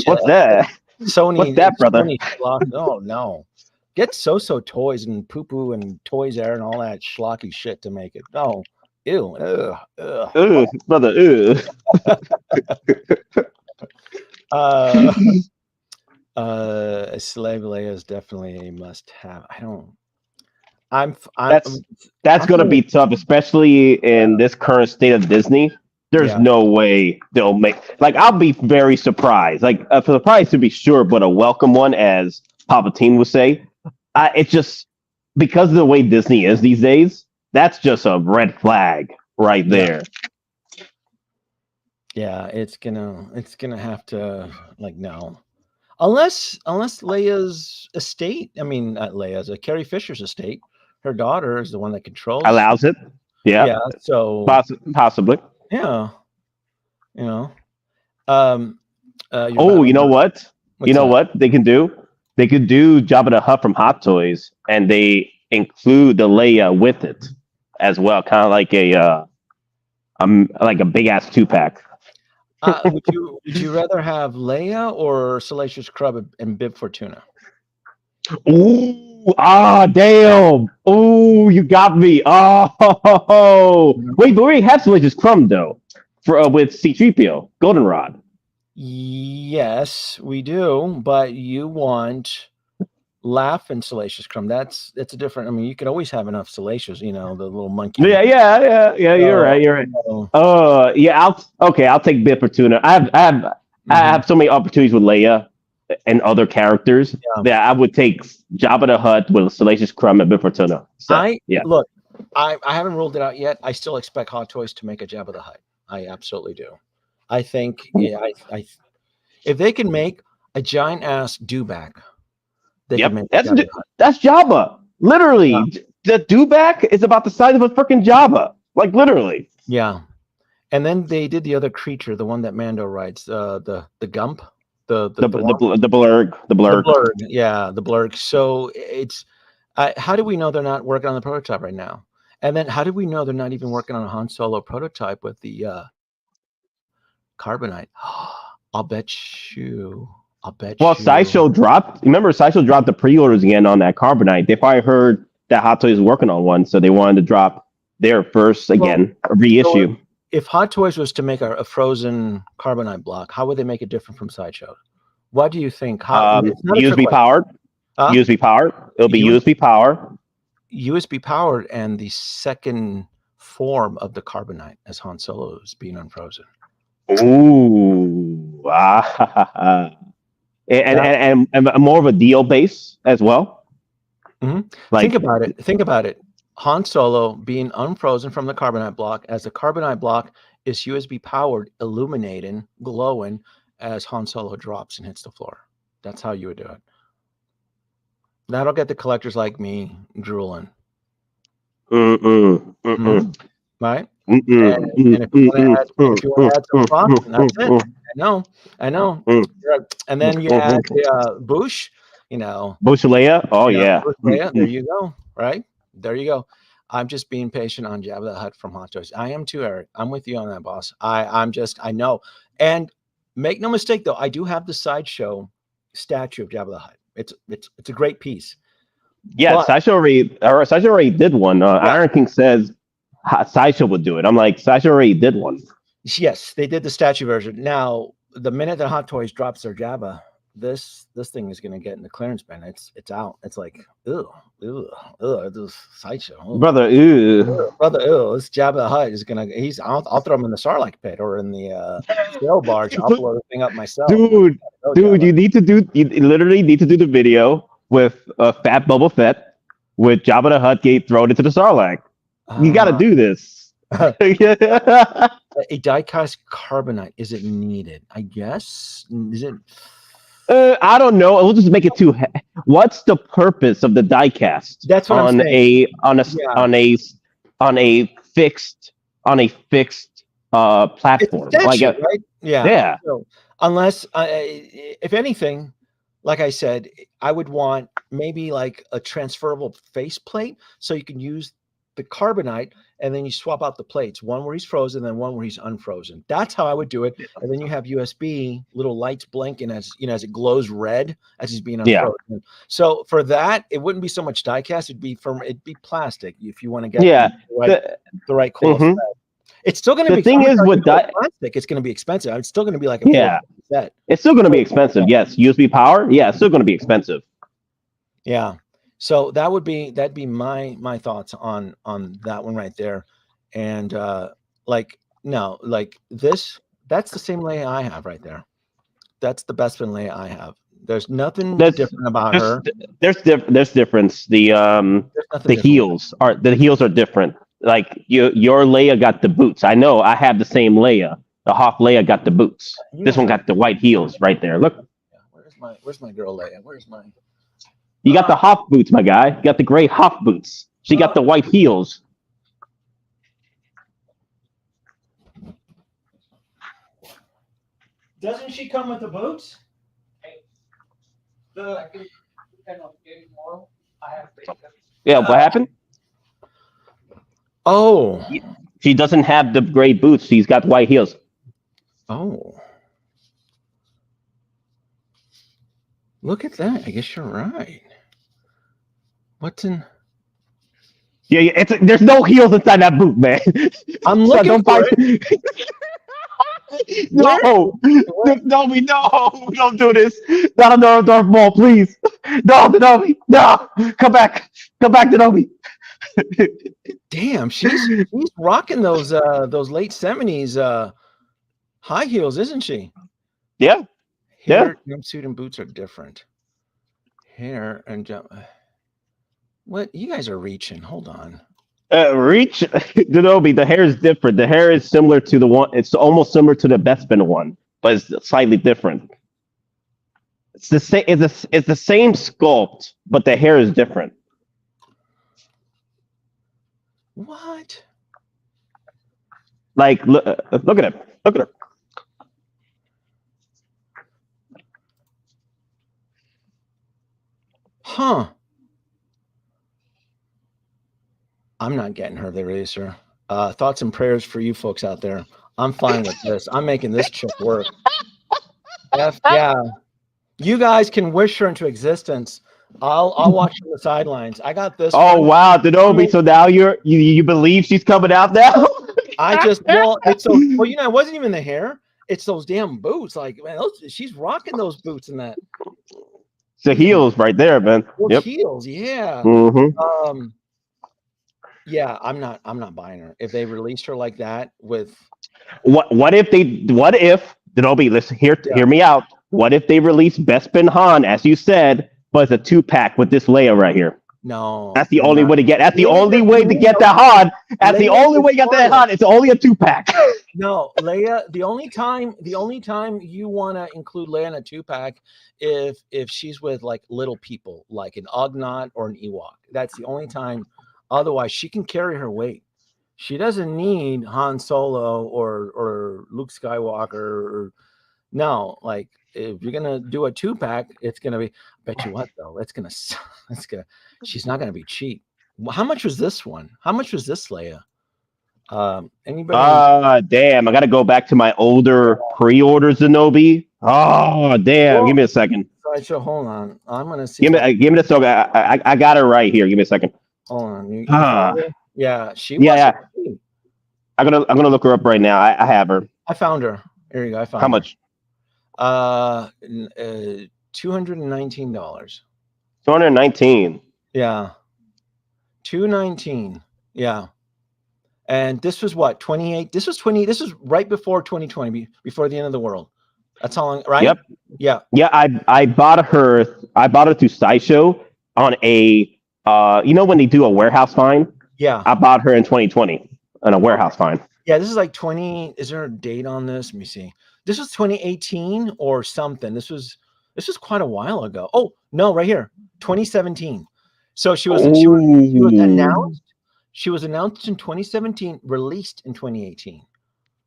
What's that? Sony. What's that, brother? Oh, no. Get So toys and Poo Poo and Toys Air and all that schlocky shit to make it. No. Ew. Ugh. Ooh, brother, ooh. Slave Leia is definitely a must-have. That's going to be tough, especially in this current state of Disney. There's no way they'll make, like, I'll be very surprised. Like, a surprise to be sure, but a welcome one, as Palpatine would say. It's just because of the way Disney is these days. That's just a red flag right there. Yeah, it's gonna have to, like, no. Unless Leia's estate, I mean, not Leia's, Carrie Fisher's estate, her daughter is the one that controls, allows it. Yeah. So possibly. Yeah. You know what? What they can do? They could do Jabba the Hutt from Hottoys, and they include the Leia with it. as well, kind of like a big ass 2-pack. Would you rather have Leia or Salacious Crumb and Bib Fortuna? Ooh, damn. Ooh, you got me. Oh, wait, but we have Salacious Crumb though, with C-3PO, Goldenrod. Yes, we do, but you want Laugh and Salacious Crumb. That's a different. I mean, you could always have enough Salacious, the little monkey. Yeah. You're right. Yeah. I'll take Bib Fortuna. I have so many opportunities with Leia and other characters that I would take Jabba the Hutt with Salacious Crumb and Bib Fortuna. So, Look, I haven't ruled it out yet. I still expect Hottoys to make a Jabba the Hutt. I absolutely do. I think if they can make a giant ass dewback, they can make that's Jabba. Literally, the dewback is about the size of a freaking Jabba. Like literally. Yeah. And then they did the other creature, the one that Mando rides, the Gump, the blurg. Yeah, the blurg. So it's how do we know they're not working on the prototype right now? And then how do we know they're not even working on a Han Solo prototype with the carbonite? I'll bet you. Well, Sideshow dropped. Remember, Sideshow dropped the pre-orders again on that carbonite. They probably heard that Hot Toys was working on one, so they wanted to drop their first again, a reissue. So if Hot Toys was to make a frozen carbonite block, how would they make it different from Sideshow? What do you think? USB powered. USB powered. It'll be USB powered. USB powered, and the second form of the carbonite as Han Solo is being unfrozen. Ooh, and more of a deal base as well. Mm-hmm. Think about it. Han Solo being unfrozen from the carbonite block, as the carbonite block is USB powered, illuminating, glowing as Han Solo drops and hits the floor. That's how you would do it. That'll get the collectors like me drooling. Right? And if you want to add some frosting, that's it. I know. And then you add Bush, Bush Leia. Oh, yeah. Bush Leia. There you go. Right? There you go. I'm just being patient on Jabba the Hutt from Hot Toys. I am too, Eric. I'm with you on that, boss. I know. And make no mistake, though, I do have the Sideshow statue of Jabba the Hutt. It's a great piece. Yeah, but Sideshow already did one. Iron King says Sideshow would do it. I'm like, Sideshow already did one. Yes, they did the statue version. Now, the minute that Hot Toys drops their Jabba, this thing is going to get in the clearance bin. It's out. It's like, this Sideshow. Brother, this Jabba the Hutt is going to, I'll throw him in the Sarlacc pit or in the sail barge. I'll blow the thing up myself. Dude, you literally need to do the video with Fat Boba Fett with Jabba the Hutt gate thrown into the Sarlacc. You got to do this. A die-cast carbonite, is it needed? I guess. Is it? I don't know. We'll just make it too. What's the purpose of the die-cast? That's what I'm saying. On a fixed platform. Right? Yeah. So, unless, if anything, like I said, I would want maybe like a transferable faceplate so you can use the carbonite and then you swap out the plates, one where he's frozen and one where he's unfrozen. That's how I would do it. And then you have USB little lights blinking as it glows red as he's being unfrozen. Yeah. So for that, it wouldn't be so much die cast. It'd be plastic if you want to get the right quality. It's still going to be. The thing is with plastic, it's going to be expensive. It's still going to be like a set. It's still going to be expensive. Yes, USB power. Yeah, it's still going to be expensive. Yeah. So that'd be my thoughts on that one right there. And this, that's the same Leia I have right there. That's the best Leia I have. There's nothing different about her. There's difference. The heels are different. Like your Leia got the boots. I know I have the same Leia. The Hoth Leia got the boots. This one got the white heels right there. Look. Where's my girl Leia? You got the Hoth boots, my guy. You got the gray Hoth boots. She got the white heels. Doesn't she come with the boots? Yeah, what happened? Oh. She doesn't have the gray boots. She's got white heels. Oh. Look at that. I guess you're right. What's in? Yeah, there's no heels inside that boot, man. I'm So looking don't for buy. Where? No, Where? Danoby, no, don't do this. No, no, Darth Maul, please. No, Danoby, no, come back, Danoby. Damn, she's rocking those late 70s high heels, isn't she? Yeah, Hair, jumpsuit, and boots are different. Hair and jump. What? You guys are reaching. Hold on. Reach Danoby. The hair is different. The hair is similar to the one. It's almost similar to the Bespin one, but it's slightly different. It's the same. It's the same sculpt, but the hair is different. What? Like look at it. Look at her. Huh. I'm not getting her the racer. Thoughts and prayers for you folks out there. I'm fine with this. I'm making this chick work. Yeah. You guys can wish her into existence. I'll watch from the sidelines. I got this. Oh wow, Danoby. So now you believe she's coming out now? It's so well, it wasn't even the hair. It's those damn boots. Like, man, she's rocking those boots in that. It's the heels right there, man. Those heels, yeah. Mm-hmm. Yeah, I'm not buying her. If they released her like that with what if Danoby, listen, hear me out. What if they release Bespin Han, as you said, but it's a 2-pack with this Leia right here? No. That's the only way to get that's the only way to get that Han. That's the only way to get that Han. It's only a 2-pack. No, Leia, the only time you want to include Leia in a 2-pack if she's with like little people, like an Ugnaught or an Ewok. That's the only time. Otherwise, she can carry her weight. She doesn't need Han Solo or Luke Skywalker. No, like if you're gonna do a 2-pack, it's gonna be. I bet you what though, she's not gonna be cheap. How much was this one? How much was this Leia? Anybody? Damn! I gotta go back to my older pre-orders, Danoby. Oh, damn! Well, give me a second. Sideshow, hold on. I'm gonna see. Give me the song. I got it right here. Give me a second. Hold on. Yeah, she. Yeah. I'm gonna look her up right now. I have her. I found her. Here you go. I found. How much? $219. $219. Yeah. $219. Yeah. And this was what, 28? This was right before 2020, before the end of the world. That's how long, right? Yep. Yeah. Yeah, I bought her through Sideshow on a when they do a warehouse find? Yeah. I bought her in 2020 on a warehouse find. Yeah, this is like 20. Is there a date on this? Let me see. This was 2018 or something. This was quite a while ago. Oh, no, right here. 2017. So she was announced. She was announced in 2017, released in 2018.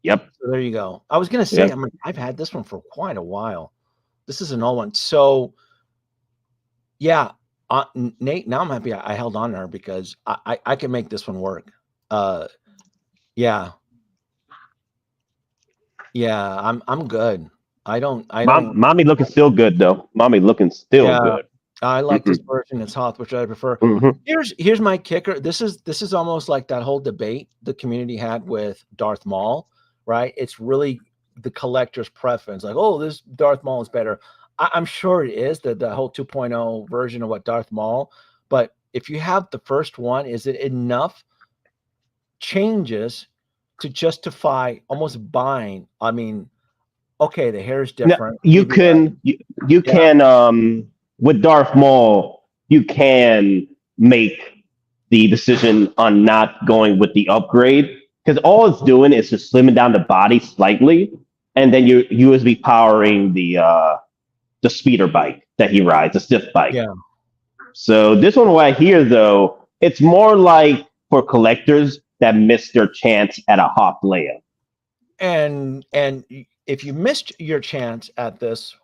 Yep. So there you go. I was gonna say, I've had this one for quite a while. This is an old one. So yeah, Nate, now I'm happy I held on to her because I can make this one work. Yeah. Yeah, I'm good. I don't. Mommy looking still good though. Mommy looking still good. I like this version. It's Hoth, which I prefer. Here's my kicker. This is almost like that whole debate the community had with Darth Maul, right? It's really the collector's preference. Like, oh, this Darth Maul is better. I'm sure it is the whole 2.0 version of what Darth Maul. But if you have the first one, is it enough changes to justify almost buying? I mean, okay, the hair is different. No, you can with Darth Maul, you can make the decision on not going with the upgrade because all it's doing is just slimming down the body slightly, and then you're USB powering the speeder bike that he rides, the stiff bike. Yeah. So this one right here, though, it's more like for collectors that missed their chance at a Hoth Leia. And if you missed your chance at this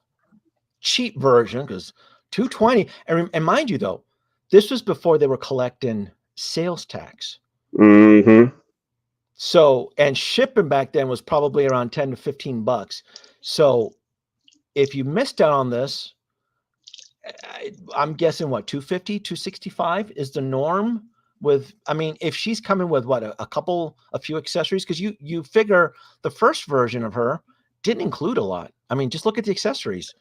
cheap version, because $220, and mind you though, this was before they were collecting sales tax. Mm-hmm. So, and shipping back then was probably around 10 to 15 bucks. So if you missed out on this, I'm guessing what, 250, 265 is the norm with, I mean, if she's coming with what, a few accessories, because you figure the first version of her didn't include a lot. I mean, just look at the accessories.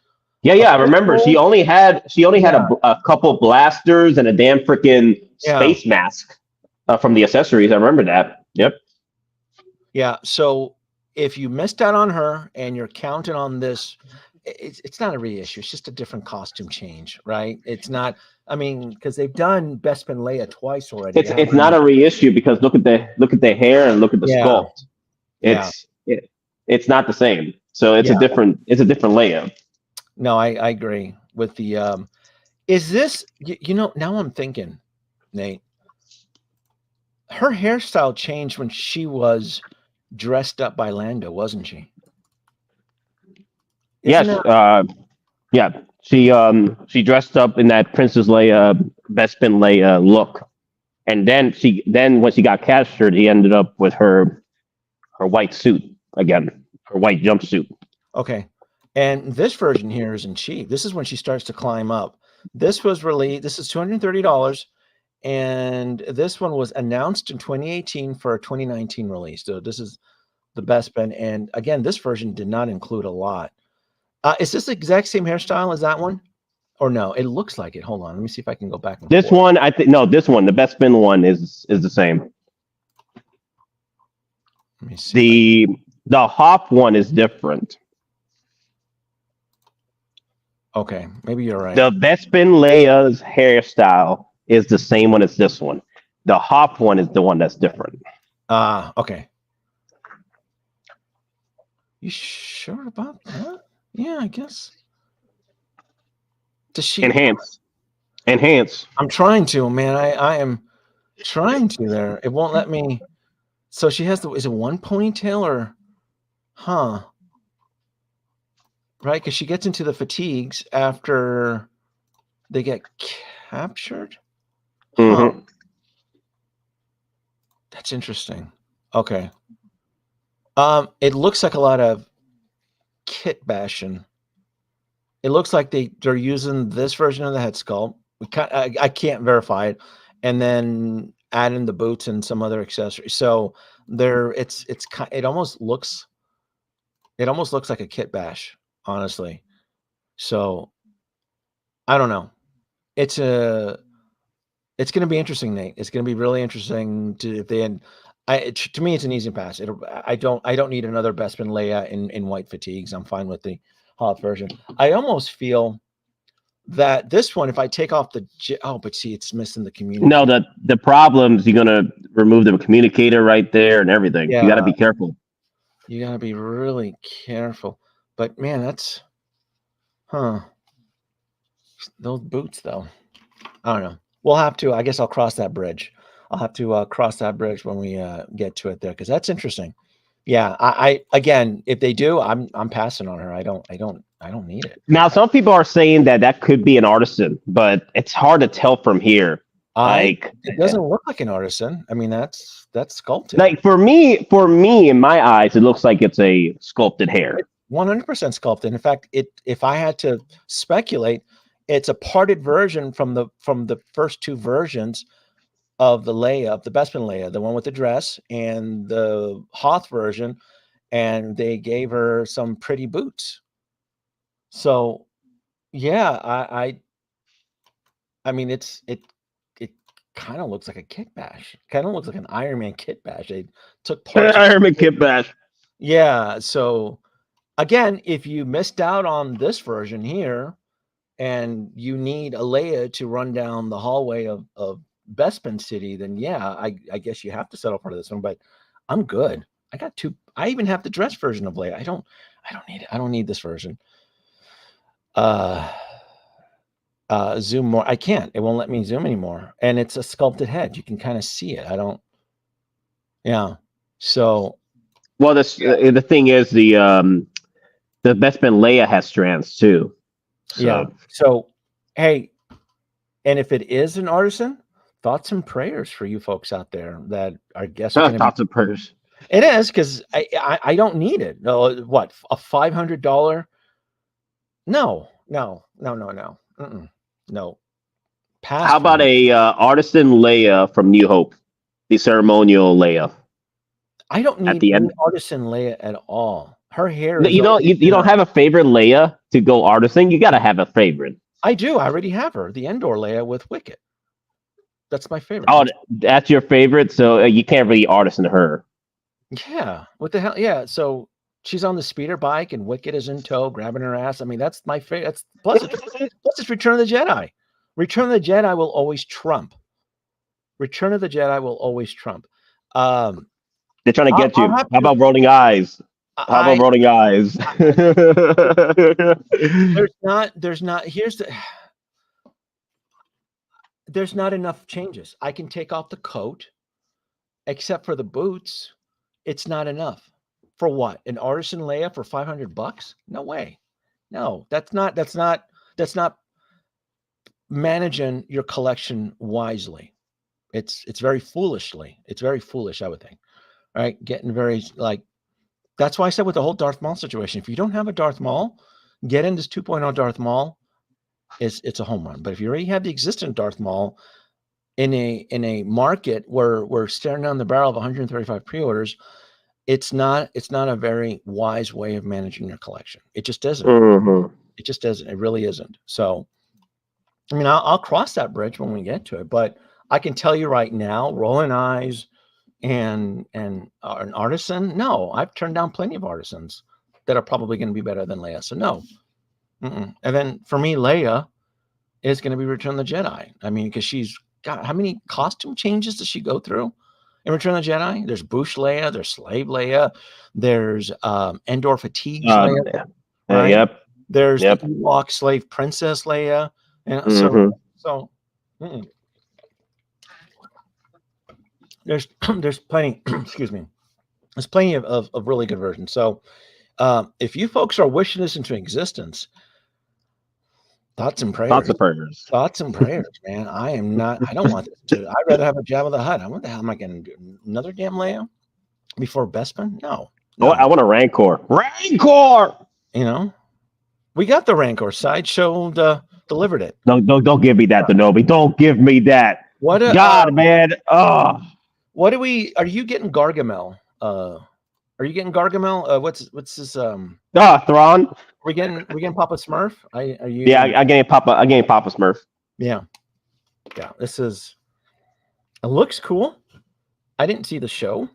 Yeah, A yeah. I remember she pistol, only had yeah, a couple blasters and a damn freaking yeah, space mask from the accessories. I remember that. Yep. yeah. So if you missed out on her and you're counting on this, it's not a reissue. It's just a different costume change, right? It's not. I mean, because they've done Bespin Leia twice already. They have It's her in not the, a reissue because look at the hair and look at the yeah, sculpt. yeah, It's not the same. So yeah. it's a different layout. No, I agree with the. Is this you know? Now I'm thinking, Nate. Her hairstyle changed when she was dressed up by Lando, wasn't she? Isn't Yes. that Yeah. She dressed up in that Princess Leia, Bespin Leia look, and then when she got captured, he ended up with her white suit again, her white jumpsuit. okay? And this version here isn't cheap. This is when she starts to climb up. This was released. This is $230, and this one was announced in 2018 for a 2019 release. So this is the Bespin, and again, this version did not include a lot. Is this the exact same hairstyle as that one? Or no, it looks like it. Hold on. Let me see if I can go back and This forth. one, I think no, this one, the Bespin one is the same. Let me see. The Hop one is different. Okay, maybe you're right. The Bespin Leia's hairstyle is the same one as this one. The Hop one is the one that's different. Okay. You sure about that? Yeah, I guess. Does she Enhance. I'm trying to, man. I am trying to there. It won't let me. So she has is it one ponytail or huh? Right? Because she gets into the fatigues after they get captured. Huh. Mm-hmm. That's interesting. Okay. It looks like a lot of kit bashing. It looks like they're using this version of the head sculpt. I can't verify it, and then add in the boots and some other accessories. So it almost looks like a kit bash, honestly. So I don't know. It's going to be interesting, Nate. It's going to be really interesting to if they end. To me, it's an easy pass. I don't need another Bespin Leia in white fatigues. I'm fine with the hot version. I almost feel that this one, if I take off but see, it's missing the communicator. No, the problems you're gonna remove the communicator right there and everything. Yeah. You got to be careful. You got to be really careful. But man, that's those boots though. I don't know. We'll have to. I guess I'll cross that bridge. I'll have to cross that bridge when we get to it there because that's interesting. Yeah, I again, if they do, I'm passing on her. I don't need it. Now, some people are saying that could be an artisan, but it's hard to tell from here. It doesn't look like an artisan. I mean, that's sculpted. Like for me, in my eyes, it looks like it's a sculpted hair. 100% sculpted. In fact, if I had to speculate, it's a parted version from the first two versions of the Leia, of the Bespin Leia, the one with the dress and the Hoth version, and they gave her some pretty boots. So, yeah, I mean, it kind of looks like a kit bash. Kind of looks like an Iron Man kit bash. They took parts. Iron Man kit bash. Yeah. So, again, if you missed out on this version here, and you need a Leia to run down the hallway of Bespin City, then yeah, I guess you have to settle for this one. But I'm good. I got two. I even have the dress version of Leia. I don't need it. I don't need this version. Zoom more. I can't. It won't let me zoom anymore. And it's a sculpted head. You can kind of see it. Yeah. So. Well, the thing is the Bespin Leia has strands too. So. Yeah. So, hey, and if it is an artisan, thoughts and prayers for you folks out there that I guess are going to Thoughts and prayers. It is because I don't need it. No, what, a $500? No. No. Pass. How about a artisan Leia from New Hope, the ceremonial Leia? I don't at need the any end? artisan Leia at all. Her hair is You don't. You don't have a favorite Leia to go artisan. You got to have a favorite. I do. I already have her. The Endor Leia with Wicket. That's my favorite. Oh, that's your favorite. So you can't really artisan her. Yeah. What the hell? Yeah. So she's on the speeder bike and Wicket is in tow, grabbing her ass. I mean, that's my favorite. That's plus it's Return of the Jedi. Return of the Jedi will always trump. Return of the Jedi will always trump. They're trying to get you. How about rolling eyes? How about rolling eyes? There's not enough changes. I can take off the coat, except for the boots. It's not enough. For what? An artisan Leia for $500? No way. No, that's not managing your collection wisely. It's very foolishly. It's very foolish, I would think. Right? Getting very that's why I said with the whole Darth Maul situation, if you don't have a Darth Maul, get in this 2.0 Darth Maul. It's a home run. But if you already have the existing Darth Maul in a market where we're staring down the barrel of 135 pre-orders, it's not a very wise way of managing your collection. It just isn't. Mm-hmm. It just isn't. It really isn't. So, I mean, I'll cross that bridge when we get to it. But I can tell you right now, rolling eyes and an artisan. No, I've turned down plenty of artisans that are probably going to be better than Leia. So no. And then for me, Leia is going to be Return of the Jedi. I mean, because she's got, how many costume changes does she go through in Return of the Jedi? There's Bouche Leia, there's Slave Leia, there's Endor Fatigue Leia. Right? Yep. There's the Ewok Slave Princess Leia. And there's plenty, excuse me. There's plenty of really good versions. So if you folks are wishing this into existence, thoughts and prayers. Thoughts and prayers, man. I don't want this to. I'd rather have a Jabba the Hutt. What the hell am I going to do? Another damn Leia before Bespin? No. Oh, I want a Rancor. Rancor! You know? We got the Rancor. Sideshow delivered it. Don't give me that, Danoby. Don't give me that. Man. Oh. What are you getting Gargamel? Are you getting Gargamel? What's this? Thrawn. We're getting Papa Smurf. Are you? Yeah, I getting Papa Smurf. Yeah. This is. It looks cool. I didn't see the show.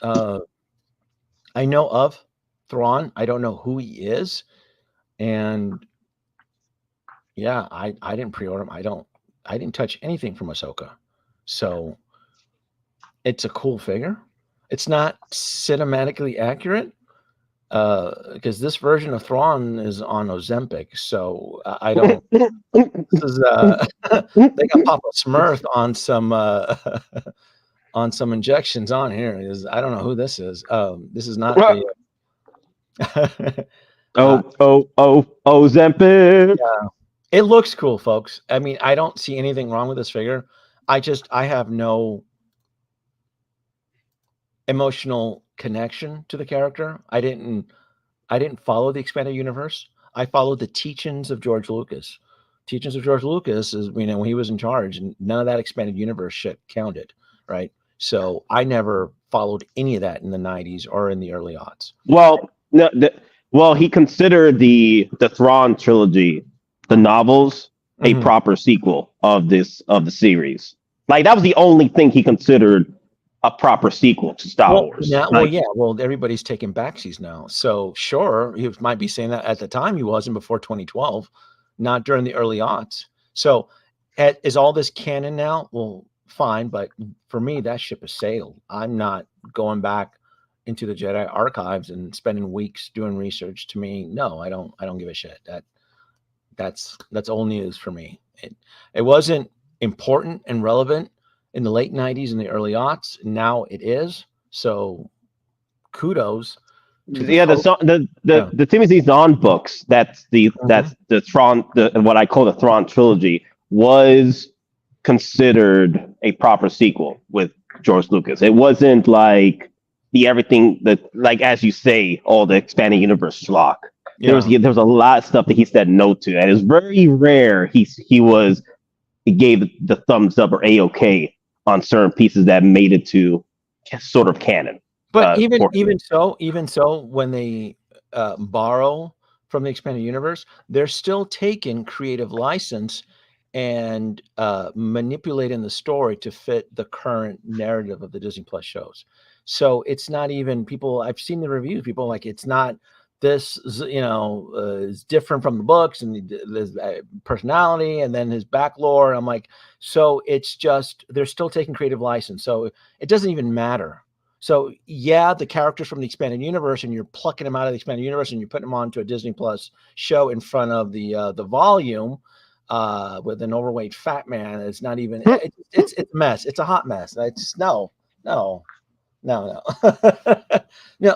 I know of Thrawn. I don't know who he is, and yeah, I didn't pre-order him. I didn't touch anything from Ahsoka, so it's a cool figure. It's not cinematically accurate because this version of Thrawn is on Ozempic, so I don't. This is they got Papa Smurf on some injections on here. I don't know who this is. This is not. Ozempic. Yeah, it looks cool, folks. I mean, I don't see anything wrong with this figure. I have no emotional connection to the character. I didn't follow the expanded universe. I followed the teachings of George Lucas. Teachings of George Lucas is, when he was in charge, and none of that expanded universe shit counted, right? So I never followed any of that in the 90s or in the early aughts. Well, he considered the Thrawn trilogy, the novels, a proper sequel of the series. Like, that was the only thing he considered a proper sequel to Star Wars. Yeah, everybody's taking backseats now. So sure, he might be saying that at the time he wasn't, before 2012, not during the early aughts. So is all this canon now? Well, fine, but for me, that ship has sailed. I'm not going back into the Jedi archives and spending weeks doing research. To me, no, I don't give a shit. That's old news for me. It wasn't important and relevant in the late 90s and the early aughts. Now it is. So kudos to the Timothy Zahn books. That's the Thrawn, what I call the Thrawn trilogy, was considered a proper sequel with George Lucas. It wasn't like the everything that, like as you say, all the expanded universe schlock. There was a lot of stuff that he said no to, and it's very rare he gave the thumbs up or A-OK on certain pieces that made it to sort of canon. But even so, when they borrow from the expanded universe, they're still taking creative license and manipulating the story to fit the current narrative of the Disney Plus shows. So it's not even people. I've seen the reviews. People are like, it's not this, is different from the books and his personality and then his back lore. And I'm like, so it's just they're still taking creative license. So it doesn't even matter. So yeah, the characters from the expanded universe, and you're plucking them out of the expanded universe and you're putting them onto a Disney Plus show in front of the volume with an overweight fat man. It's not even. It's a mess. It's a hot mess. It's no. No.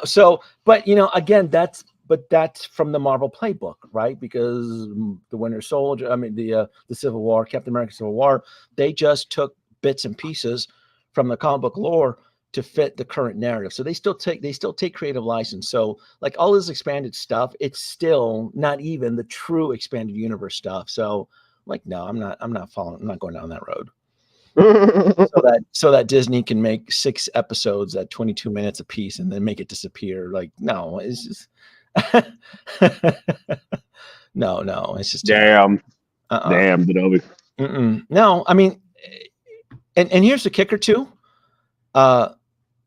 So, but again, that's from the Marvel playbook, right? Because the Winter Soldier, the Civil War, Captain America Civil War, they just took bits and pieces from the comic book lore to fit the current narrative. So they still take creative license. So like all this expanded stuff, it's still not even the true expanded universe stuff. So like, no, I'm not going down that road. so that Disney can make 6 episodes at 22 minutes a piece and then make it disappear. Like, no, it's just no, it's just damn Danoby. No, and here's the kicker too.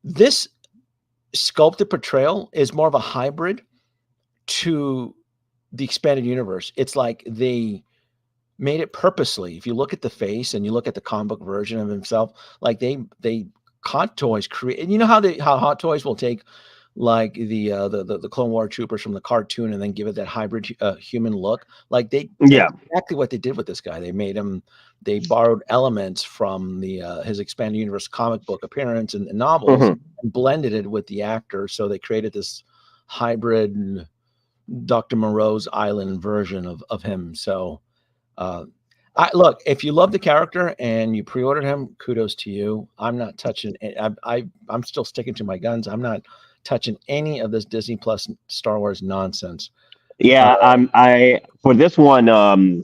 This sculpted portrayal is more of a hybrid to the expanded universe. It's like they made it purposely. If you look at the face and you look at the comic book version of himself, like they Hottoys create, and you know how Hottoys will take like the Clone War troopers from the cartoon and then give it that hybrid human look. Like that's exactly what they did with this guy. They borrowed elements from his expanded universe comic book appearance and novels and blended it with the actor. So they created this hybrid Dr. Moreau's Island version of him. So look, if you love the character and you pre-ordered him, kudos to you. I'm not touching it. I'm still sticking to my guns. I'm not touching any of this Disney Plus Star Wars nonsense. Yeah, I for this one, I'm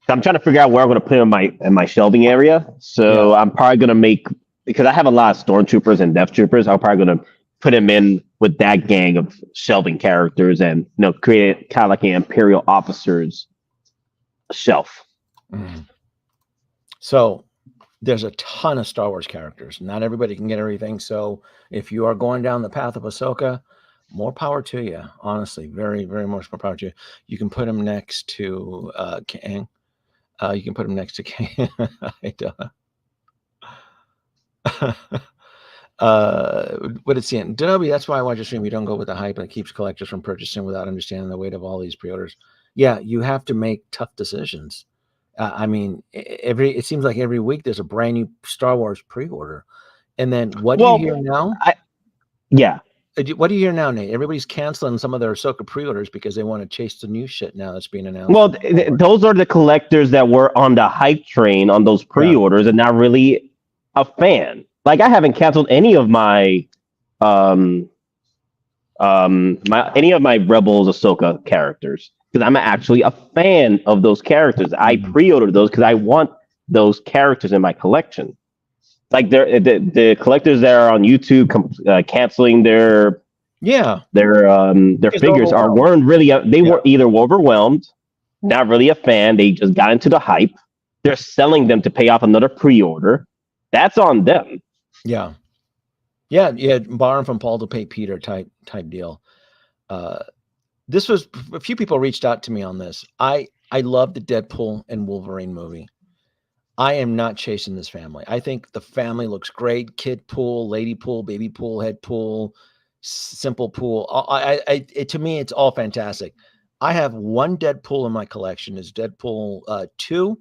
trying to figure out where I'm going to put him in my shelving area. So I'm probably going to because I have a lot of Stormtroopers and Death Troopers, I'm probably going to put him in with that gang of shelving characters and create kind of like an Imperial officers shelf. So there's a ton of Star Wars characters. Not everybody can get everything. So if you are going down the path of Ahsoka, more power to you. Honestly, very, very much more power to you. You can put him next to Kang. You can put him next to Kang. What it's in Danoby. That's why I watch your stream. You don't go with the hype, and it keeps collectors from purchasing without understanding the weight of all these pre-orders. Yeah, you have to make tough decisions. It seems like every week there's a brand new Star Wars pre-order, and then what do you hear now? What do you hear now, Nate? Everybody's canceling some of their Ahsoka pre-orders because they want to chase the new shit now that's being announced. Well, those are the collectors that were on the hype train on those pre-orders and not really a fan. Like I haven't canceled any of my any of my Rebels Ahsoka characters because I'm actually a fan of those characters. I pre-ordered those because I want those characters in my collection. Like the collectors that are on YouTube canceling their figures weren't really were either overwhelmed, not really a fan. They just got into the hype. They're selling them to pay off another pre-order. That's on them. Yeah, borrowing from Paul to pay Peter type deal. This was a few people reached out to me on this. I love the Deadpool and Wolverine movie. I am not chasing this family. I think the family looks great. Kid pool, lady pool, baby pool, head pool, simple pool. To me, it's all fantastic. I have one Deadpool in my collection. It's Deadpool 2,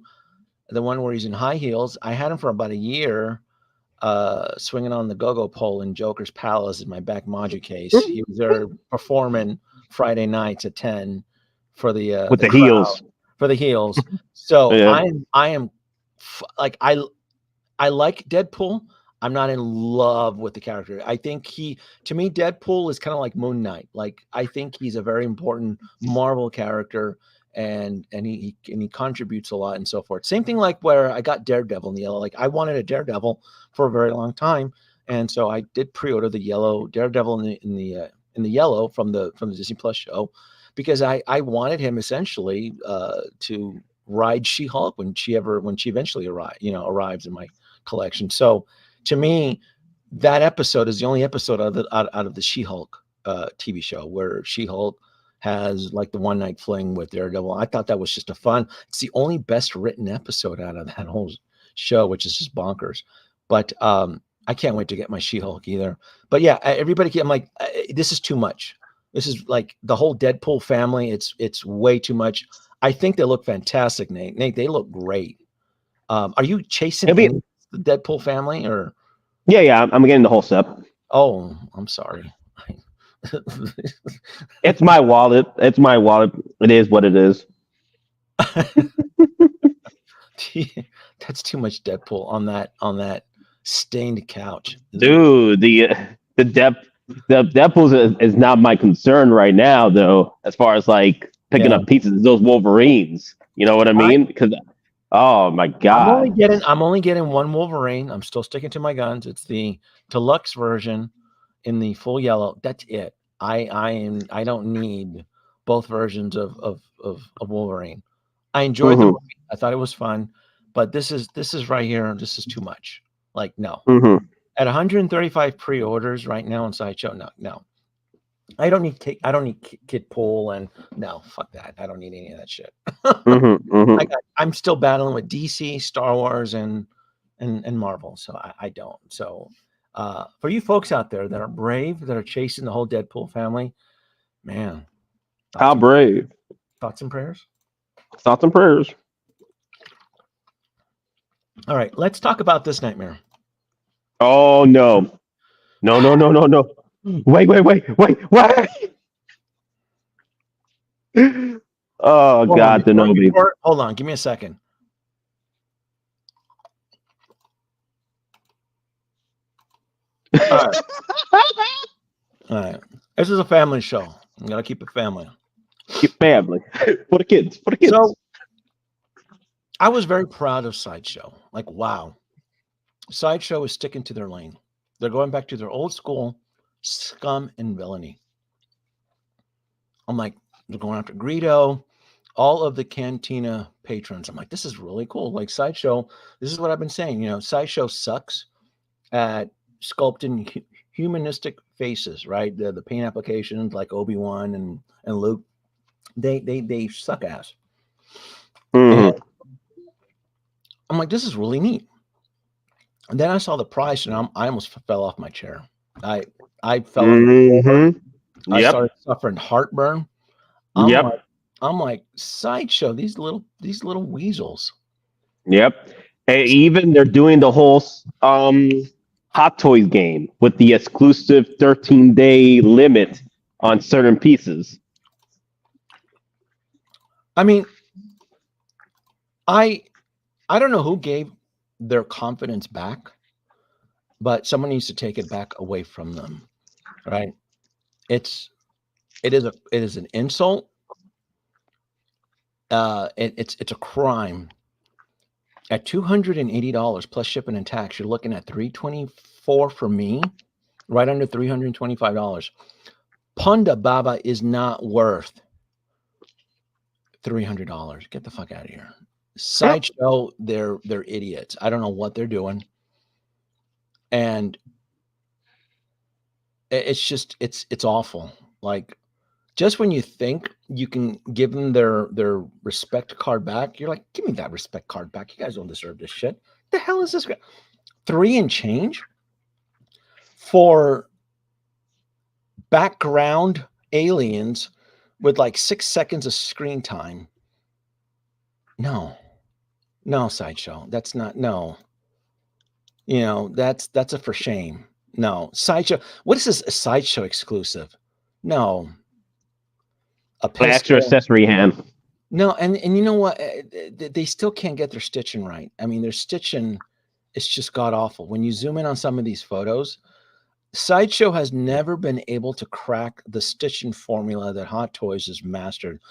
the one where he's in high heels. I had him for about a year, swinging on the go-go pole in Joker's Palace in my back Maji case. He was there performing Friday nights at 10 for the heels. For the heels. So I am like I like Deadpool. I'm not in love with the character. I think to me, Deadpool is kind of like Moon Knight. Like, I think he's a very important Marvel character, and he contributes a lot and so forth. Same thing like where I got Daredevil in the yellow. Like, I wanted a Daredevil for a very long time, and so I did pre-order the yellow Daredevil in the yellow from the Disney Plus show, because I wanted him essentially to ride She-Hulk when she eventually arrives in my collection. So to me, that episode is the only episode out of the She-Hulk TV show where She-Hulk has like the one night fling with Daredevil. I thought that was just it's the only best written episode out of that whole show, which is just bonkers. But I can't wait to get my She-Hulk either. But yeah, I'm like, this is too much. This is like the whole Deadpool family. It's way too much. I think they look fantastic, Nate. Nate, they look great. Are you chasing the Deadpool family or? Yeah, I'm getting the whole set. Oh, I'm sorry. It's my wallet. It's my wallet. It is what it is. That's too much Deadpool on that stained couch, dude. The Deadpool is not my concern right now, though. As far as like picking up pieces of those Wolverines, you know what I mean? Because oh my god, I'm only getting one Wolverine. I'm still sticking to my guns. It's the deluxe version in the full yellow. That's it. I don't need both versions of Wolverine. I enjoyed the movie. I thought it was fun, but this is right here. This is too much. Like, no. At 135 pre-orders right now on Sideshow, no. I don't need Kid Pool, and no, fuck that. I don't need any of that shit. I'm still battling with DC, Star Wars, and Marvel, so I don't. So for you folks out there that are brave, that are chasing the whole Deadpool family, man, how brave! Thoughts and prayers. Thoughts and prayers. All right, let's talk about this nightmare. Oh no! Wait! Oh god, Danoby. Hold on, give me a second. All right. This is a family show. I'm gotta keep it family. Keep family for the kids. So, I was very proud of Sideshow. Like, wow, Sideshow is sticking to their lane. They're going back to their old school scum and villainy. I'm like, they're going after Greedo, all of the Cantina patrons. I'm like, this is really cool. Like, Sideshow, this is what I've been saying. You know, Sideshow sucks at sculpting humanistic faces, right? The paint applications like Obi-Wan and Luke, they suck ass. And I'm like, this is really neat. And then I saw the price, and I almost fell off my chair. I fell. I started suffering heartburn. I'm like, Sideshow, these little weasels. Yep. And even they're doing the whole Hottoys game with the exclusive 13-day limit on certain pieces. I mean, I don't know who gave their confidence back, but someone needs to take it back away from them, right? It is an insult. It's a crime. At $280 plus shipping and tax, you're looking at $324 for me, right under $325. Punda Baba is not worth $300. Get the fuck out of here. Sideshow, they're idiots. I don't know what they're doing, and it's just it's awful. Like, just when you think you can give them their respect card back, you're like, give me that respect card back. You guys don't deserve this shit. The hell is this guy? $3 and change for background aliens with like 6 seconds of screen time. No, Sideshow. That's not, no. You know, that's a for shame. No, Sideshow. What is this, a Sideshow exclusive? No. Extra accessory hand. No, and you know what? They still can't get their stitching right. I mean, their stitching is just god awful. When you zoom in on some of these photos, Sideshow has never been able to crack the stitching formula that Hot Toys has mastered.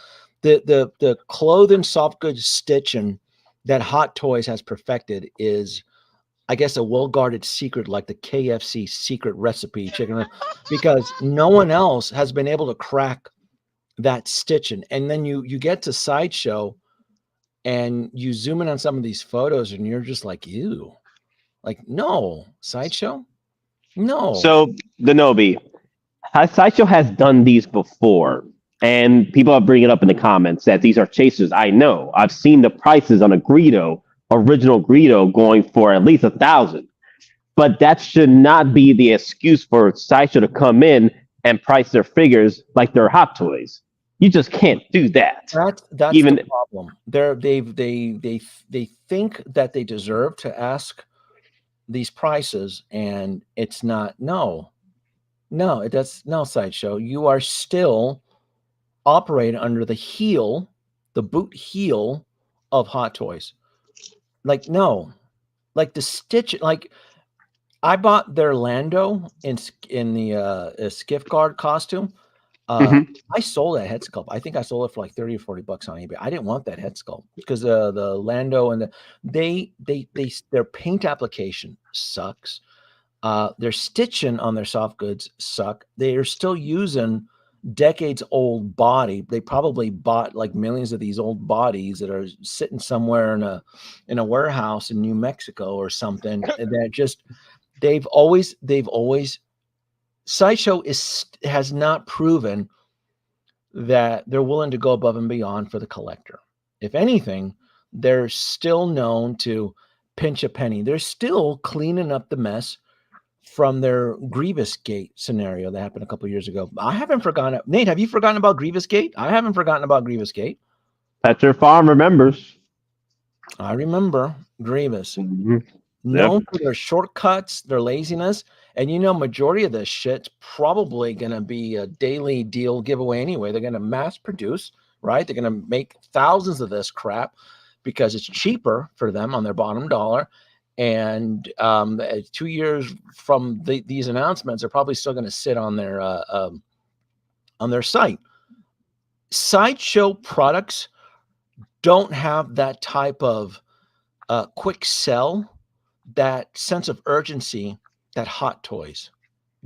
The clothing soft goods stitching that Hot Toys has perfected is, I guess, a well-guarded secret, like the KFC secret recipe chicken, because no one else has been able to crack that stitching. And then you get to Sideshow and you zoom in on some of these photos and you're just like, ew, like, no, Sideshow, no. So Danoby, Sideshow has done these before, and people are bringing it up in the comments that these are chasers. I know. I've seen the prices on a Greedo, original Greedo, going for at least 1,000. But that should not be the excuse for Sideshow to come in and price their figures like they're Hot Toys. You just can't do that. That's Even the problem. They think that they deserve to ask these prices, and it's not. No, that's no, Sideshow. You are still operating under the boot heel of Hot Toys. Like, no, like the stitch, like I bought their Lando in the Skiff Guard costume. Mhm. I sold that head sculpt. I think I sold it for like 30 or 40 bucks on eBay. I didn't want that head sculpt because the Lando and their paint application sucks. Their stitching on their soft goods suck. They are still using decades old body. They probably bought like millions of these old bodies that are sitting somewhere in a warehouse in New Mexico or something. And they're just they've always Sideshow has not proven that they're willing to go above and beyond for the collector. If anything, they're still known to pinch a penny. They're still cleaning up the mess from their Grievous Gate scenario that happened a couple of years ago. I haven't forgotten. Nate, have you forgotten about Grievous Gate? I haven't forgotten about Grievous Gate. Petra Farm remembers. I remember Grievous. Mhm. Known for their shortcuts, their laziness, and majority of this shit's probably going to be a daily deal giveaway anyway. They're going to mass produce, right? They're going to make thousands of this crap because it's cheaper for them on their bottom dollar. And 2 years from these announcements, they're probably still going to sit on their site. Sideshow products don't have that type of quick sell, that sense of urgency that Hot Toys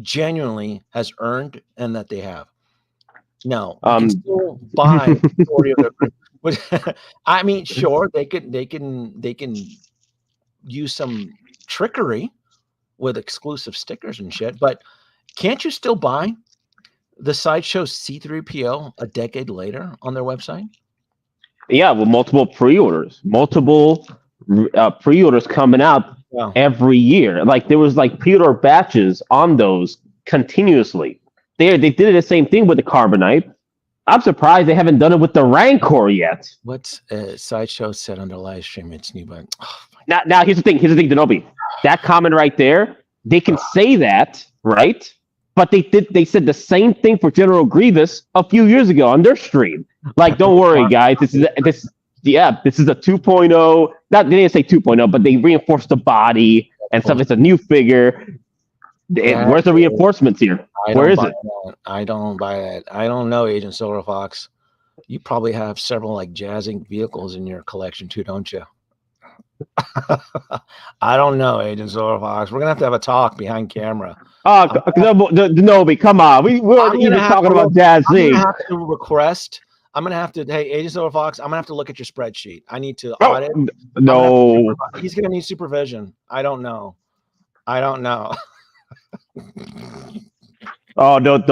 genuinely has earned and that they have. Now, you can still buy majority of their, I mean, sure, they can use some trickery with exclusive stickers and shit, but can't you still buy the Sideshow C-3PO a decade later on their website? Yeah, with multiple pre-orders coming out every year. Like there was like pre-order batches on those continuously. They did the same thing with the Carbonite. I'm surprised they haven't done it with the Rancor yet. What's Sideshow said on their live stream? It's new, but now here's the thing, Danoby. That comment right there, they can say that, right? But they said the same thing for General Grievous a few years ago on their stream. Like, don't worry, guys. This is a 2.0. Not they didn't say 2.0, but they reinforced the body and stuff. It's a new figure. Where's the reinforcements here? Where is it? I don't buy that. I don't know, Agent Silver Fox. You probably have several like jazzing vehicles in your collection too, don't you? I don't know, Agent Silver Fox. We're gonna have a talk behind camera. Danoby, come on. We weren't even talking about jazzing. I'm gonna have to. Hey, Agent Silver Fox, I'm gonna have to look at your spreadsheet. I need to audit. No, he's gonna need supervision. I don't know. Oh, don't